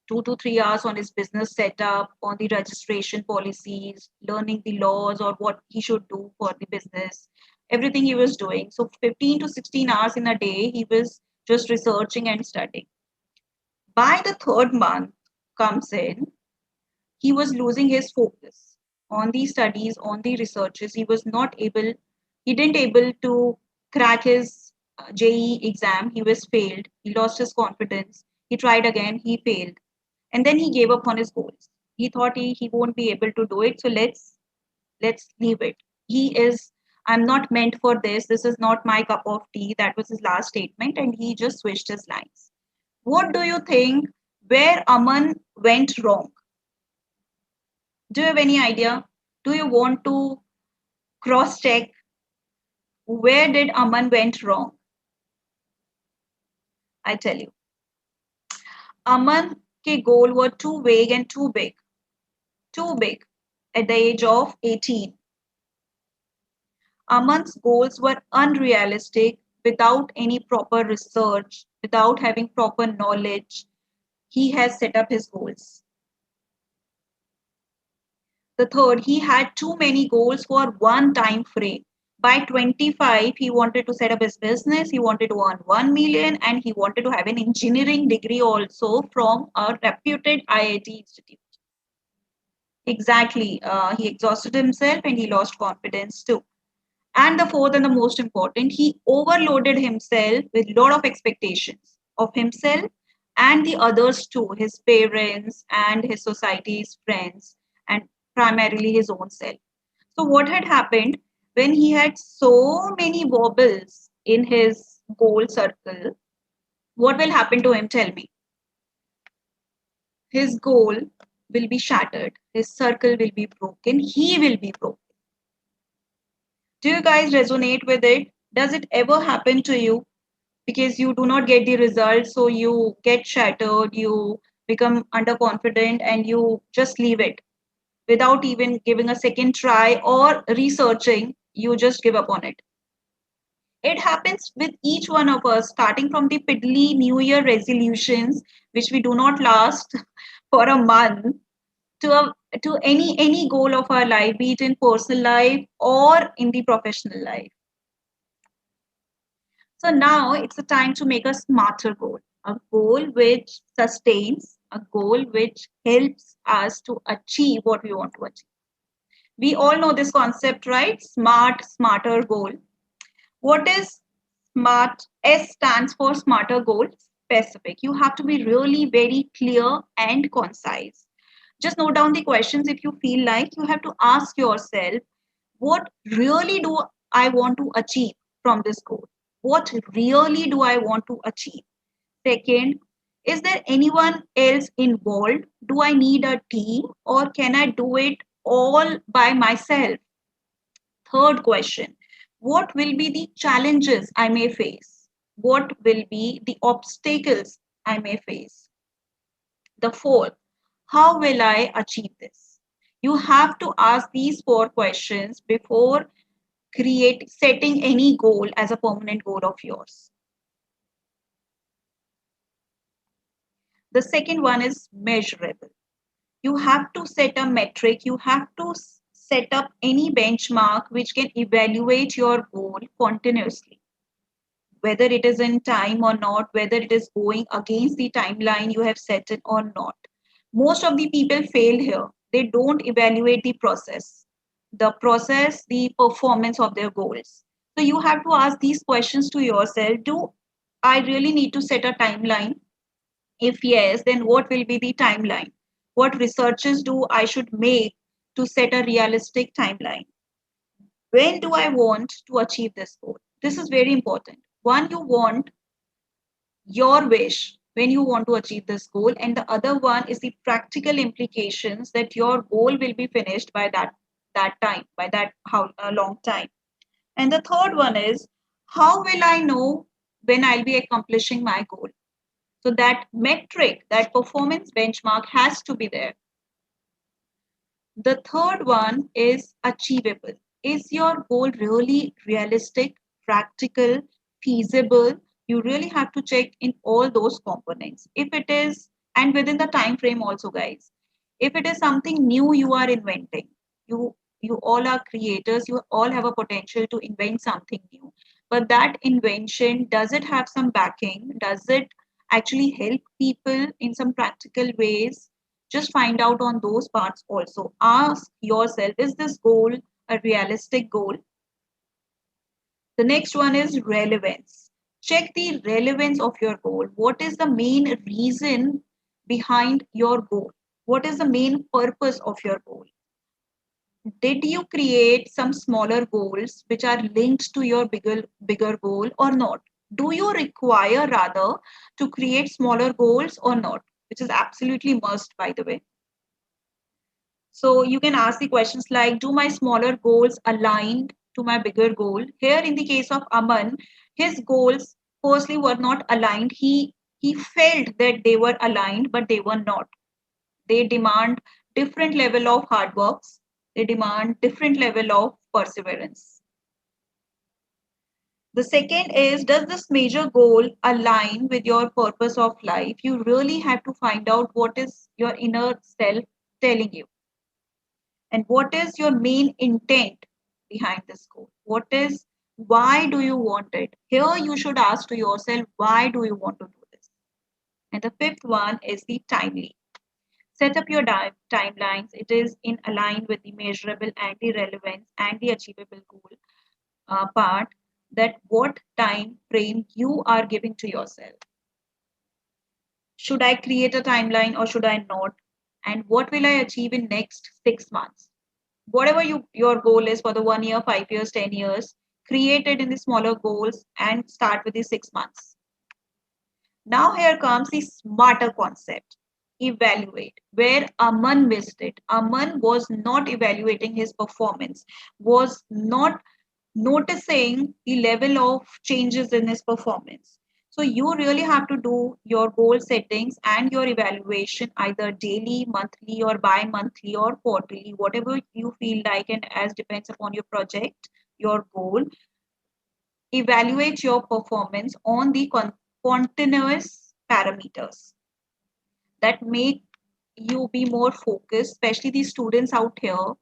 2 to 3 hours on his business setup, on the registration policies, learning the laws or what he should do for the business. Everything he was doing. So 15 to 16 hours in a day, he was just researching and studying. By the third month comes in, he was losing his focus on the studies, on the researches. He didn't able to crack his JE exam. He was failed. He lost his confidence. He tried again. He failed. And then he gave up on his goals. He thought he won't be able to do it. So let's leave it. I'm not meant for this. This is not my cup of tea. That was his last statement. And he just switched his lines. What do you think where Aman went wrong? Do you have any idea? Do you want to cross check where did Aman went wrong? I tell you. Aman ke goal were too vague and too big. Too big at the age of 18. Aman's goals were unrealistic without any proper research, without having proper knowledge. He has set up his goals. The third, he had too many goals for one time frame. By 25, he wanted to set up his business, he wanted to earn 1 million, and he wanted to have an engineering degree also from a reputed IIT institute. Exactly. He exhausted himself and he lost confidence too. And the fourth and the most important, he overloaded himself with a lot of expectations of himself and the others too, his parents and his society's friends, and primarily his own self. So what had happened when he had so many wobbles in his goal circle? What will happen to him? Tell me. His goal will be shattered. His circle will be broken. He will be broken. Do you guys resonate with it? Does it ever happen to you? Because you do not get the results, so you get shattered, you become underconfident, and you just leave it without even giving a second try or researching. You just give up on it. It happens with each one of us, starting from the piddly New Year resolutions, which we do not last for a month, to any goal of our life, be it in personal life or in the professional life. So now it's a time to make a smarter goal, a goal which sustains, a goal which helps us to achieve what we want to achieve. We all know this concept, right? Smart, smarter goal. What is SMART? S stands for smarter goal, specific. You have to be really very clear and concise. Just note down the questions if you feel like. You have to ask yourself, what really do I want to achieve from this goal? What really do I want to achieve? Second, is there anyone else involved? Do I need a team or can I do it all by myself? Third question, what will be the challenges I may face? What will be the obstacles I may face? The fourth, how will I achieve this? You have to ask these four questions before setting any goal as a permanent goal of yours. The second one is measurable. You have to set a metric, you have to set up any benchmark which can evaluate your goal continuously, whether it is in time or not, whether it is going against the timeline you have set it or not. Most of the people fail here. They don't evaluate the performance of their goals. So you have to ask these questions to yourself. Do I really need to set a timeline? If yes, then what will be the timeline? What researches do I should make to set a realistic timeline? When do I want to achieve this goal? This is very important. One, you want your wish when you want to achieve this goal, and the other one is the practical implications that your goal will be finished by that time, by that how a long time. And the third one is, how will I know when I'll be accomplishing my goal? So that metric, that performance benchmark has to be there. The third one is achievable. Is your goal really realistic, practical, feasible? You really have to check in all those components. If it is, and within the time frame also, guys. If it is something new you are inventing, you all are creators, you all have a potential to invent something new. But that invention, does it have some backing? Does it actually help people in some practical ways? Just find out on those parts also. Ask yourself, is this goal a realistic goal? The next one is relevance. Check the relevance of your goal. What is the main reason behind your goal? What is the main purpose of your goal? Did you create some smaller goals which are linked to your bigger goal or not? Do you require rather to create smaller goals or not? Which is absolutely must, by the way. So you can ask the questions like, do my smaller goals align to my bigger goal? Here in the case of Aman, his goals firstly were not aligned. He felt that they were aligned, but they were not. They demand different level of hard works. They demand different level of perseverance. The second is, does this major goal align with your purpose of life? You really have to find out what is your inner self telling you. And what is your main intent behind this goal? Why do you want it? Here you should ask to yourself, why do you want to do this? And the fifth one is the timely. Set up your timelines. It is in align with the measurable and the relevance and the achievable goal part, that what time frame you are giving to yourself. Should I create a timeline or should I not? And what will I achieve in next 6 months? whatever your goal is for the 1 year, 5 years, 10 years, create it in the smaller goals and start with the 6 months. Now here comes the smarter concept. Evaluate. Where Aman missed it. Aman was not evaluating his performance, was not noticing the level of changes in his performance. So you really have to do your goal settings and your evaluation either daily, monthly, or bi-monthly or quarterly, whatever you feel like, and as depends upon your project, your goal. Evaluate your performance on the continuous parameters that make you be more focused, especially the students out here.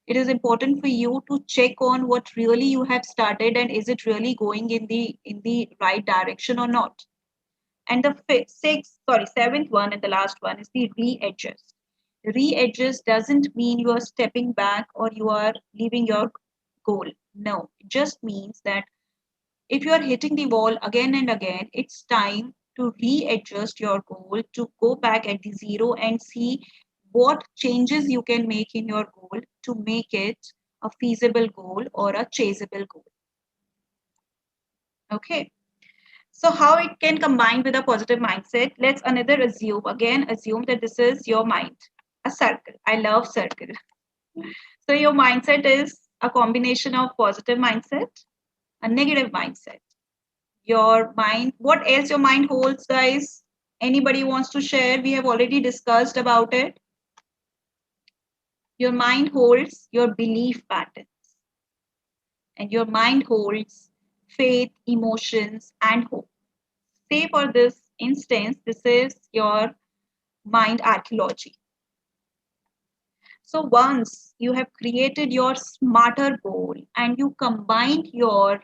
It is important for you to check on what really you have started and is it really going in the right direction or not. And the seventh one and the last one is the readjust. Readjust doesn't mean you are stepping back or you are leaving your goal. No, it just means that if you are hitting the wall again and again, it's time to readjust your goal, to go back at the zero and see what changes you can make in your goal to make it a feasible goal or a chaseable goal. Okay. So how it can combine with a positive mindset? Let's assume that this is your mind, a circle. I love circle. So your mindset is a combination of positive mindset, a negative mindset. Your mind, what else your mind holds, guys? Anybody wants to share? We have already discussed about it. Your mind holds your belief patterns, and your mind holds faith, emotions, and hope. Say for this instance, this is your mind archaeology. So once you have created your smarter goal and you combine your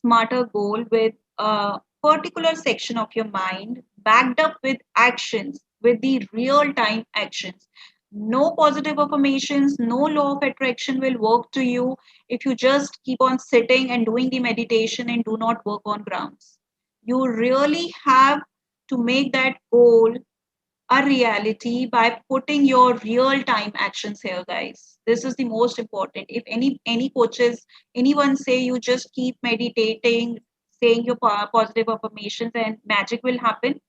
smarter goal with a particular section of your mind backed up with actions, with the real time actions. No positive affirmations, no law of attraction will work to you if you just keep on sitting and doing the meditation and do not work on grounds. You really have to make that goal a reality by putting your real time actions here, guys. This is the most important. If any coaches, anyone say you just keep meditating, saying your positive affirmations and magic will happen,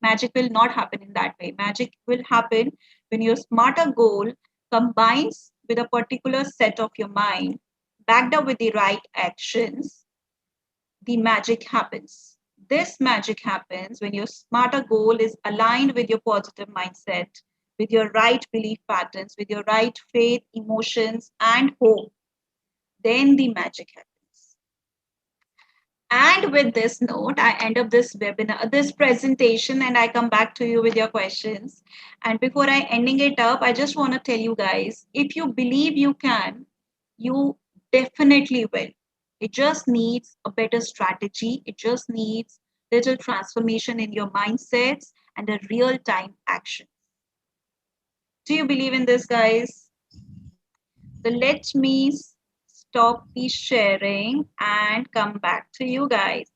magic will not happen in that way. Magic will happen when your smarter goal combines with a particular set of your mind backed up with the right actions. The magic happens. This magic happens when your smarter goal is aligned with your positive mindset, with your right belief patterns, with your right faith, emotions, and hope. Then the magic happens. And with this note, I end up this webinar, this presentation, and I come back to you with your questions. And before I ending it up, I just want to tell you guys, if you believe you can, you definitely will. It just needs a better strategy. It just needs little transformation in your mindsets and a real time action. Do you believe in this, guys? So let me stop the sharing and come back to you guys.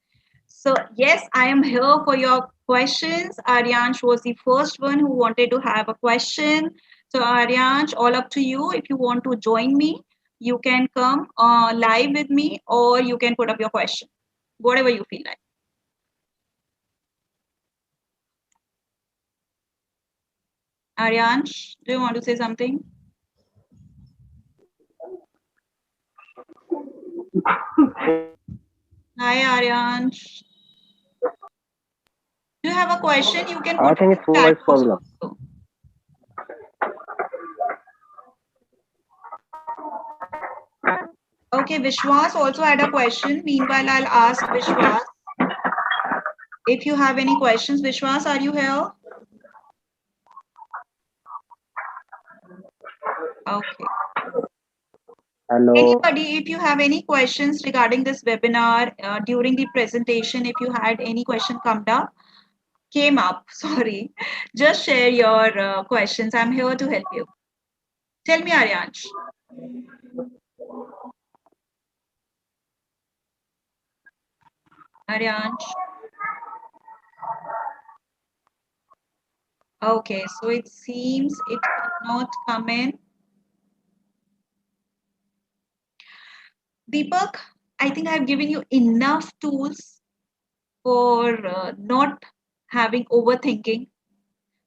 So yes, I am here for your questions. Aryansh was the first one who wanted to have a question. So Aryansh, all up to you. If you want to join me, you can come live with me or you can put up your question, whatever you feel like. Aryansh, do you want to say something? Hi Aryansh. Do you have a question? You can I put it think in it's chat voice box problem. also. Okay, Vishwas also had a question. Meanwhile, I'll ask Vishwas. If you have any questions, Vishwas, are you here? Okay. Hello. Anybody, if you have any questions regarding this webinar during the presentation, if you had any question came up, sorry, just share your questions. I'm here to help you. Tell me, Aryansh. Aryansh. Okay, so it seems it cannot come in. Deepak, I think I've given you enough tools for not having overthinking.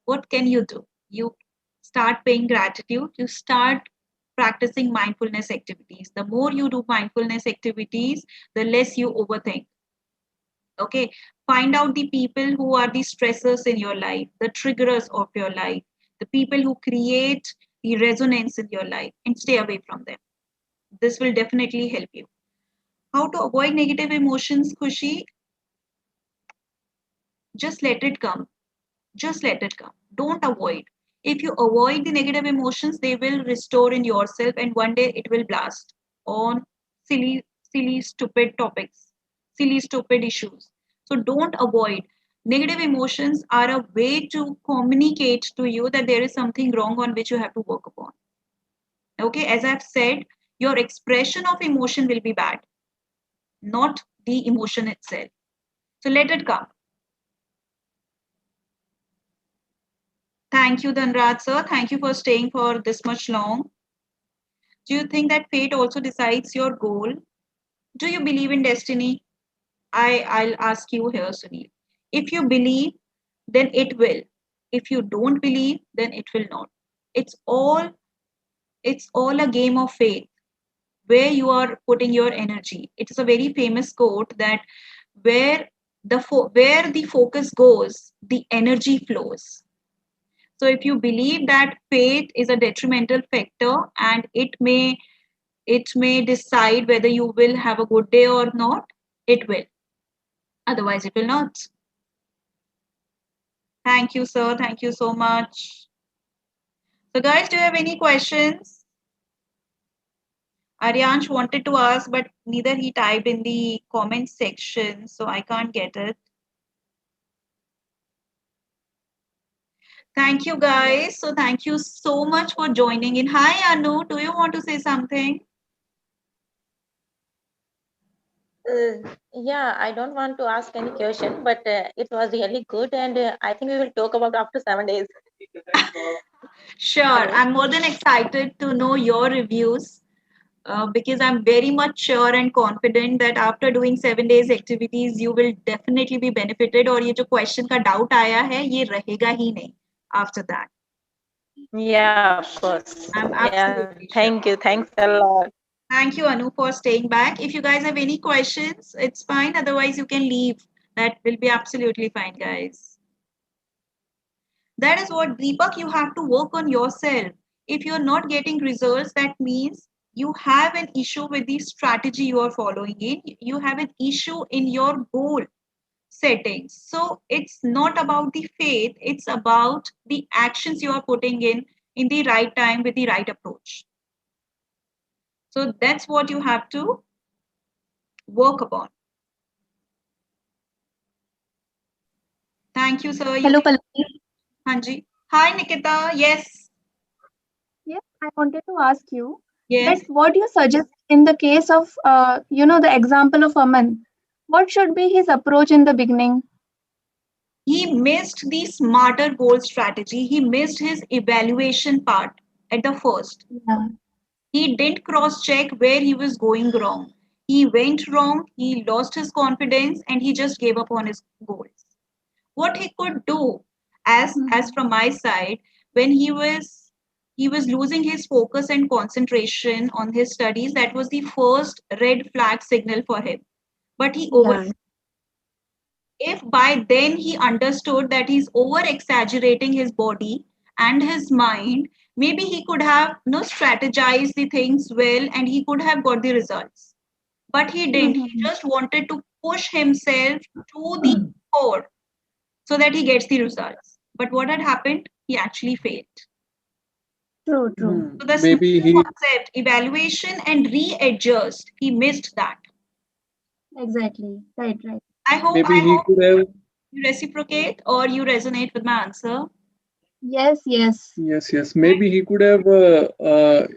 What can you do? You start paying gratitude, you start practicing mindfulness activities. The more you do mindfulness activities, the less you overthink. Okay, find out the people who are the stressors in your life, the triggerers of your life, the people who create the resonance in your life, and stay away from them. This will definitely help you. How to avoid negative emotions, Khushi? Just let it come. Just let it come. Don't avoid. If you avoid the negative emotions, they will restore in yourself, and one day it will blast on silly, silly, stupid topics, silly, stupid issues. So don't avoid. Negative emotions are a way to communicate to you that there is something wrong on which you have to work upon. Okay, as I've said, your expression of emotion will be bad, not the emotion itself. So let it come. Thank you, Dhanraj sir. Thank you for staying for this much long. Do you think that fate also decides your goal? Do you believe in destiny? I'll ask you here, Sunil. If you believe, then it will. If you don't believe, then it will not. It's all it's all a game of faith where you are putting your energy. It is a very famous quote that where where the focus goes, the energy flows. So if you believe that fate is a detrimental factor and it may decide whether you will have a good day or not, it will. Otherwise, it will not. Thank you, sir. Thank you so much. So, guys, do you have any questions? Aryansh wanted to ask, but neither he typed in the comment section, so I can't get it. Thank you, guys. So, thank you so much for joining in. Hi, Anu. Do you want to say something? Yeah, I don't want to ask any question, but it was really good, and I think we will talk about after 7 days. Sure. Hello. I'm more than excited to know your reviews. Because I'm very much sure and confident that after doing 7 days activities, you will definitely be benefited. और ये जो question का doubt आया है, ये रहेगा ही नहीं after that. Yeah, of course. I'm Yeah, absolutely thank sure. you. Thanks a lot. Thank you, Anu, for staying back. If you guys have any questions, it's fine. Otherwise, you can leave. That will be absolutely fine, guys. That is what, Deepak, you have to work on yourself. If you're not getting results, that means you have an issue with the strategy you are following in. You have an issue in your goal settings. So it's not about the faith, it's about the actions you are putting in the right time with the right approach. So that's what you have to work upon. Thank you, sir. You Hello, can. Pallavi. Hanji. Hi, Nikita. Yes. Yes, I wanted to ask you that Yes. what you suggest in the case of, the example of Aman. What should be his approach in the beginning? He missed the smarter goal strategy. He missed his evaluation part at the first. Yeah. He didn't cross check where he was going wrong. He went wrong, he lost his confidence, and he just gave up on his goals. What he could do, as Mhm. from my side, when he was losing his focus and concentration on his studies, that was the first red flag signal for him. But he over Yeah. if by then he understood that he's over exaggerating his body and his mind, maybe he could have strategized the things well and he could have got the results. But he didn't. He Mhm. just wanted to push himself to the core so that he gets the results. But what had happened? He actually failed. True, true. So the small Maybe he concept, evaluation and readjust, he missed that. Exactly. Right, right. I hope maybe I he hope could have you reciprocate or you resonate with my answer. Yes, yes. yes, maybe he could have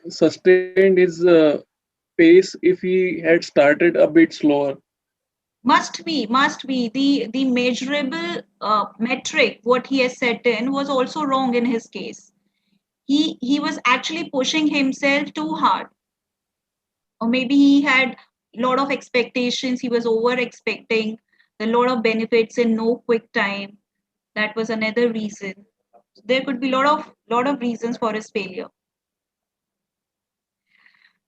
sustained his pace if he had started a bit slower. Must be the measurable metric what he has set in was also wrong in his case. He was actually pushing himself too hard, or maybe he had lot of expectations. He was over expecting a lot of benefits in no quick time. That was another reason. There could be lot of reasons for his failure.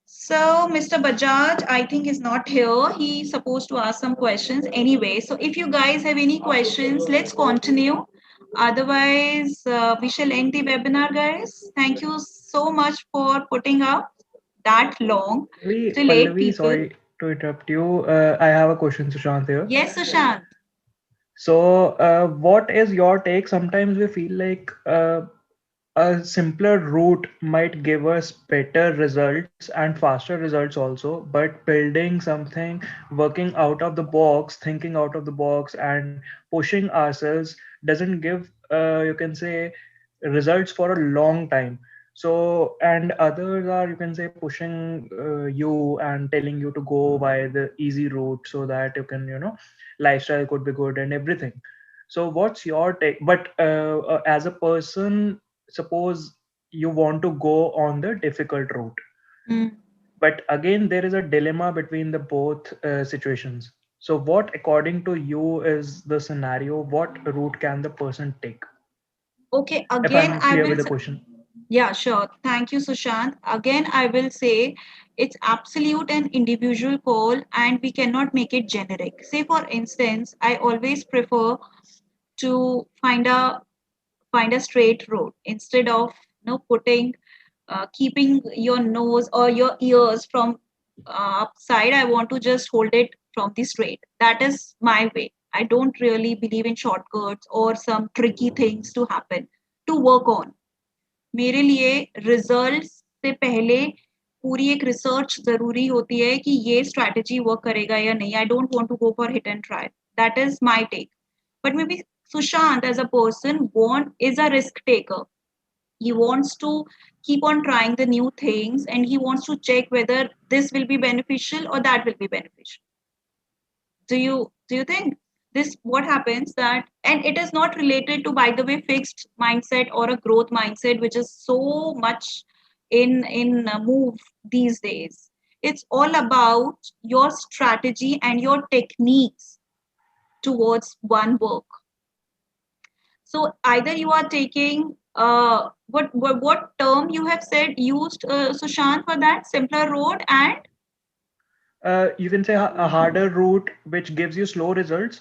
So Mr. Bajaj, I think is not here. He's supposed to ask some questions anyway. So if you guys have any questions, let's continue. Otherwise, we shall end the webinar, guys. Thank you so much for putting up that long till 8 Pallavi, people. sorry to interrupt you. I have a question, Sushant here. Yes, Sushant. So, what is your take? Sometimes we feel like a simpler route might give us better results and faster results also, but building something, working out of the box, thinking out of the box, and pushing ourselves doesn't give, you can say, results for a long time. So, and others are, you can say, pushing you and telling you to go by the easy route so that you can, lifestyle could be good and everything. So what's your take? But as a person, suppose you want to go on the difficult route, Mm. but again there is a dilemma between the both situations. So what according to you is the scenario? What route can the person take? Okay, If again, I'm I clear will. with the question. Yeah, sure. Thank you, Sushant. Again, I will say it's absolute and individual call, and we cannot make it generic. Say, for instance, I always prefer to find a straight road instead of putting keeping your nose or your ears from upside. I want to just hold it from the straight. That is my way. I don't really believe in shortcuts or some tricky things to happen to work on. मेरे लिए result से पहले पूरी एक research जरूरी होती है कि ये स्ट्रैटेजी वर्क करेगा या नहीं. I don't want to go for hit and try. That is my take. But maybe Sushant as a person is a risk taker. He wants to keep on trying the new things, and he wants to check whether this will be beneficial or that will be beneficial. Do you think this what happens that, and it is not related to, by the way, fixed mindset or a growth mindset, which is so much in move these days. It's all about your strategy and your techniques towards one work. So either you are taking what term you have said used, Sushant, for that simpler road, and You can say a harder route which gives you slow results,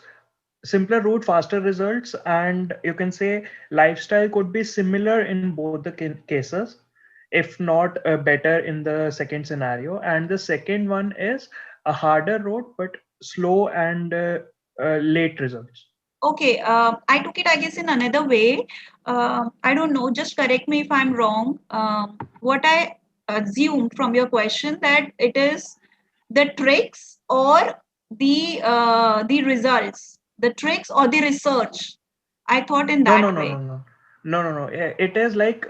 simpler route, faster results, and you can say lifestyle could be similar in both the cases, if not better in the second scenario. And the second one is a harder route but slow and late results. okay, I took it, I guess, in another way. I don't know, just correct me if I'm wrong. What I assumed from your question that it is the tricks or the results, the tricks or the research. I thought in No, no, that no, way. no, no, no, no, no. It is like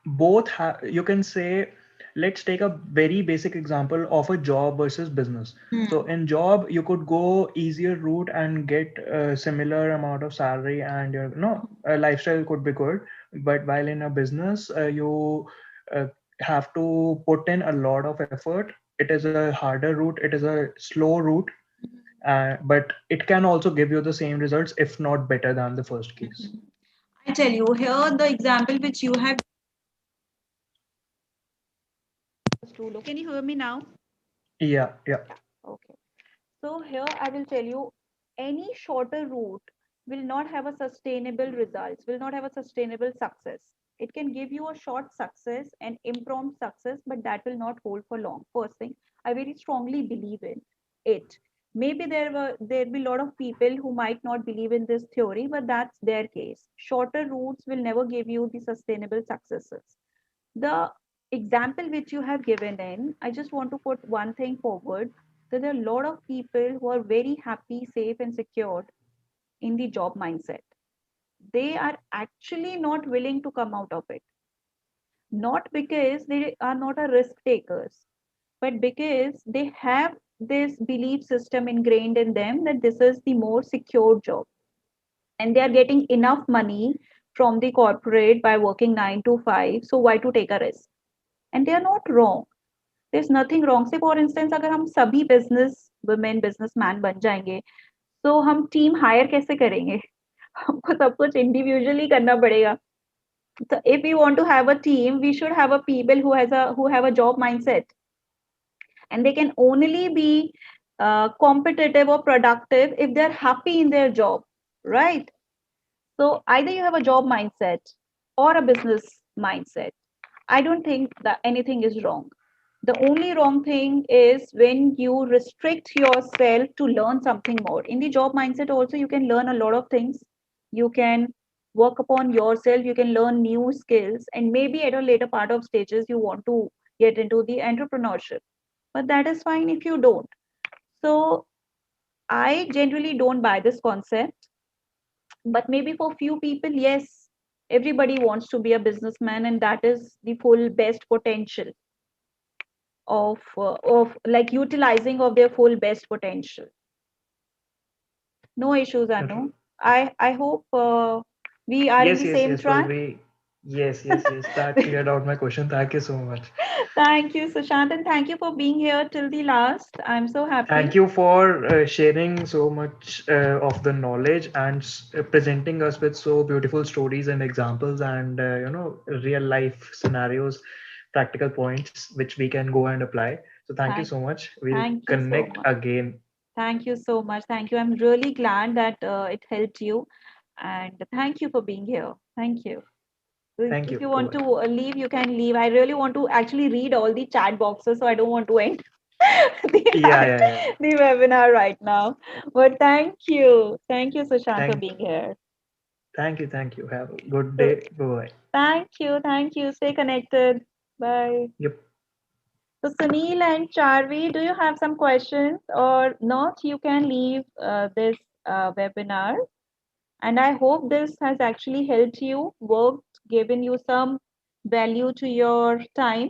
both have. You can say, let's take a very basic example of a job versus business. So Hmm. in job, you could go easier route and get a similar amount of salary, and your lifestyle could be good. But while in a business, you uh, have to put in a lot of effort. It is a harder route. It is a slow route, but it can also give you the same results, if not better than the first case. Mhm. I tell you, here the example which you have. Can you hear me now? Yeah, yeah. Yeah. Okay. So here I will tell you, any shorter route will not have a sustainable results, will not have a sustainable success. It can give you a short success and impromptu success, but that will not hold for long. First thing, I very strongly believe in it. Maybe there be a lot of people who might not believe in this theory, but that's their case. Shorter routes will never give you the sustainable successes. The example which you have given in, I just want to put one thing forward, that there are a lot of people who are very happy, safe, and secured in the job mindset. They are actually not willing to come out of it, not because they are not a risk takers, but because they have this belief system ingrained in them that this is the more secure job, and they are getting enough money from the corporate by working 9 to 5, so why to take a risk? And they are not wrong. there's nothing wrong. Say for instance, अगर हम सभी business women, businessman बन जाएंगे, तो हम team hire कैसे करेंगे? हमको सब कुछ individually करना पड़ेगा. So if we want to have a team, we should have a people who have a job mindset, and they can only be competitive or productive if they're happy in their job, right? So either you have a job mindset or a business mindset. I don't think that anything is wrong. The only wrong thing is when you restrict yourself to learn something more. In the job mindset, also, you can learn a lot of things. You can work upon yourself, you can learn new skills, and maybe at a later part of stages, you want to get into the entrepreneurship. But that is fine if you don't. So I generally don't buy this concept. But maybe for few people, yes, everybody wants to be a businessman, and that is the full best potential of like utilizing of their full best potential. No issues, Anu. I hope we are in Yes, the yes, same yes. Well, track. yes, yes, yes. That cleared out my question. Thank you so much. Thank you, Sushant, and thank you for being here till the last. I'm so happy. Thank you for sharing so much of the knowledge and presenting us with so beautiful stories and examples and real life scenarios, practical points which we can go and apply. So thank you Thank, so much. We'll thank you so connect much. again. Thank you so much. Thank you. I'm really glad that it helped you, and thank you for being here. Thank you. Thank If you. you want Bye-bye. to leave, you can leave. I really want to actually read all the chat boxes, so I don't want to end the, Yeah, yeah, yeah. the webinar right now. But thank you. Thank you, Sushant, for Thank, being here. thank you, thank you. Have a good So, day. Bye-bye. thank you. Thank you. Stay connected. Bye. Yep. So, Sunil and Charvi, do you have some questions or not? You can leave this webinar. And I hope this has actually helped you, worked, given you some value to your time.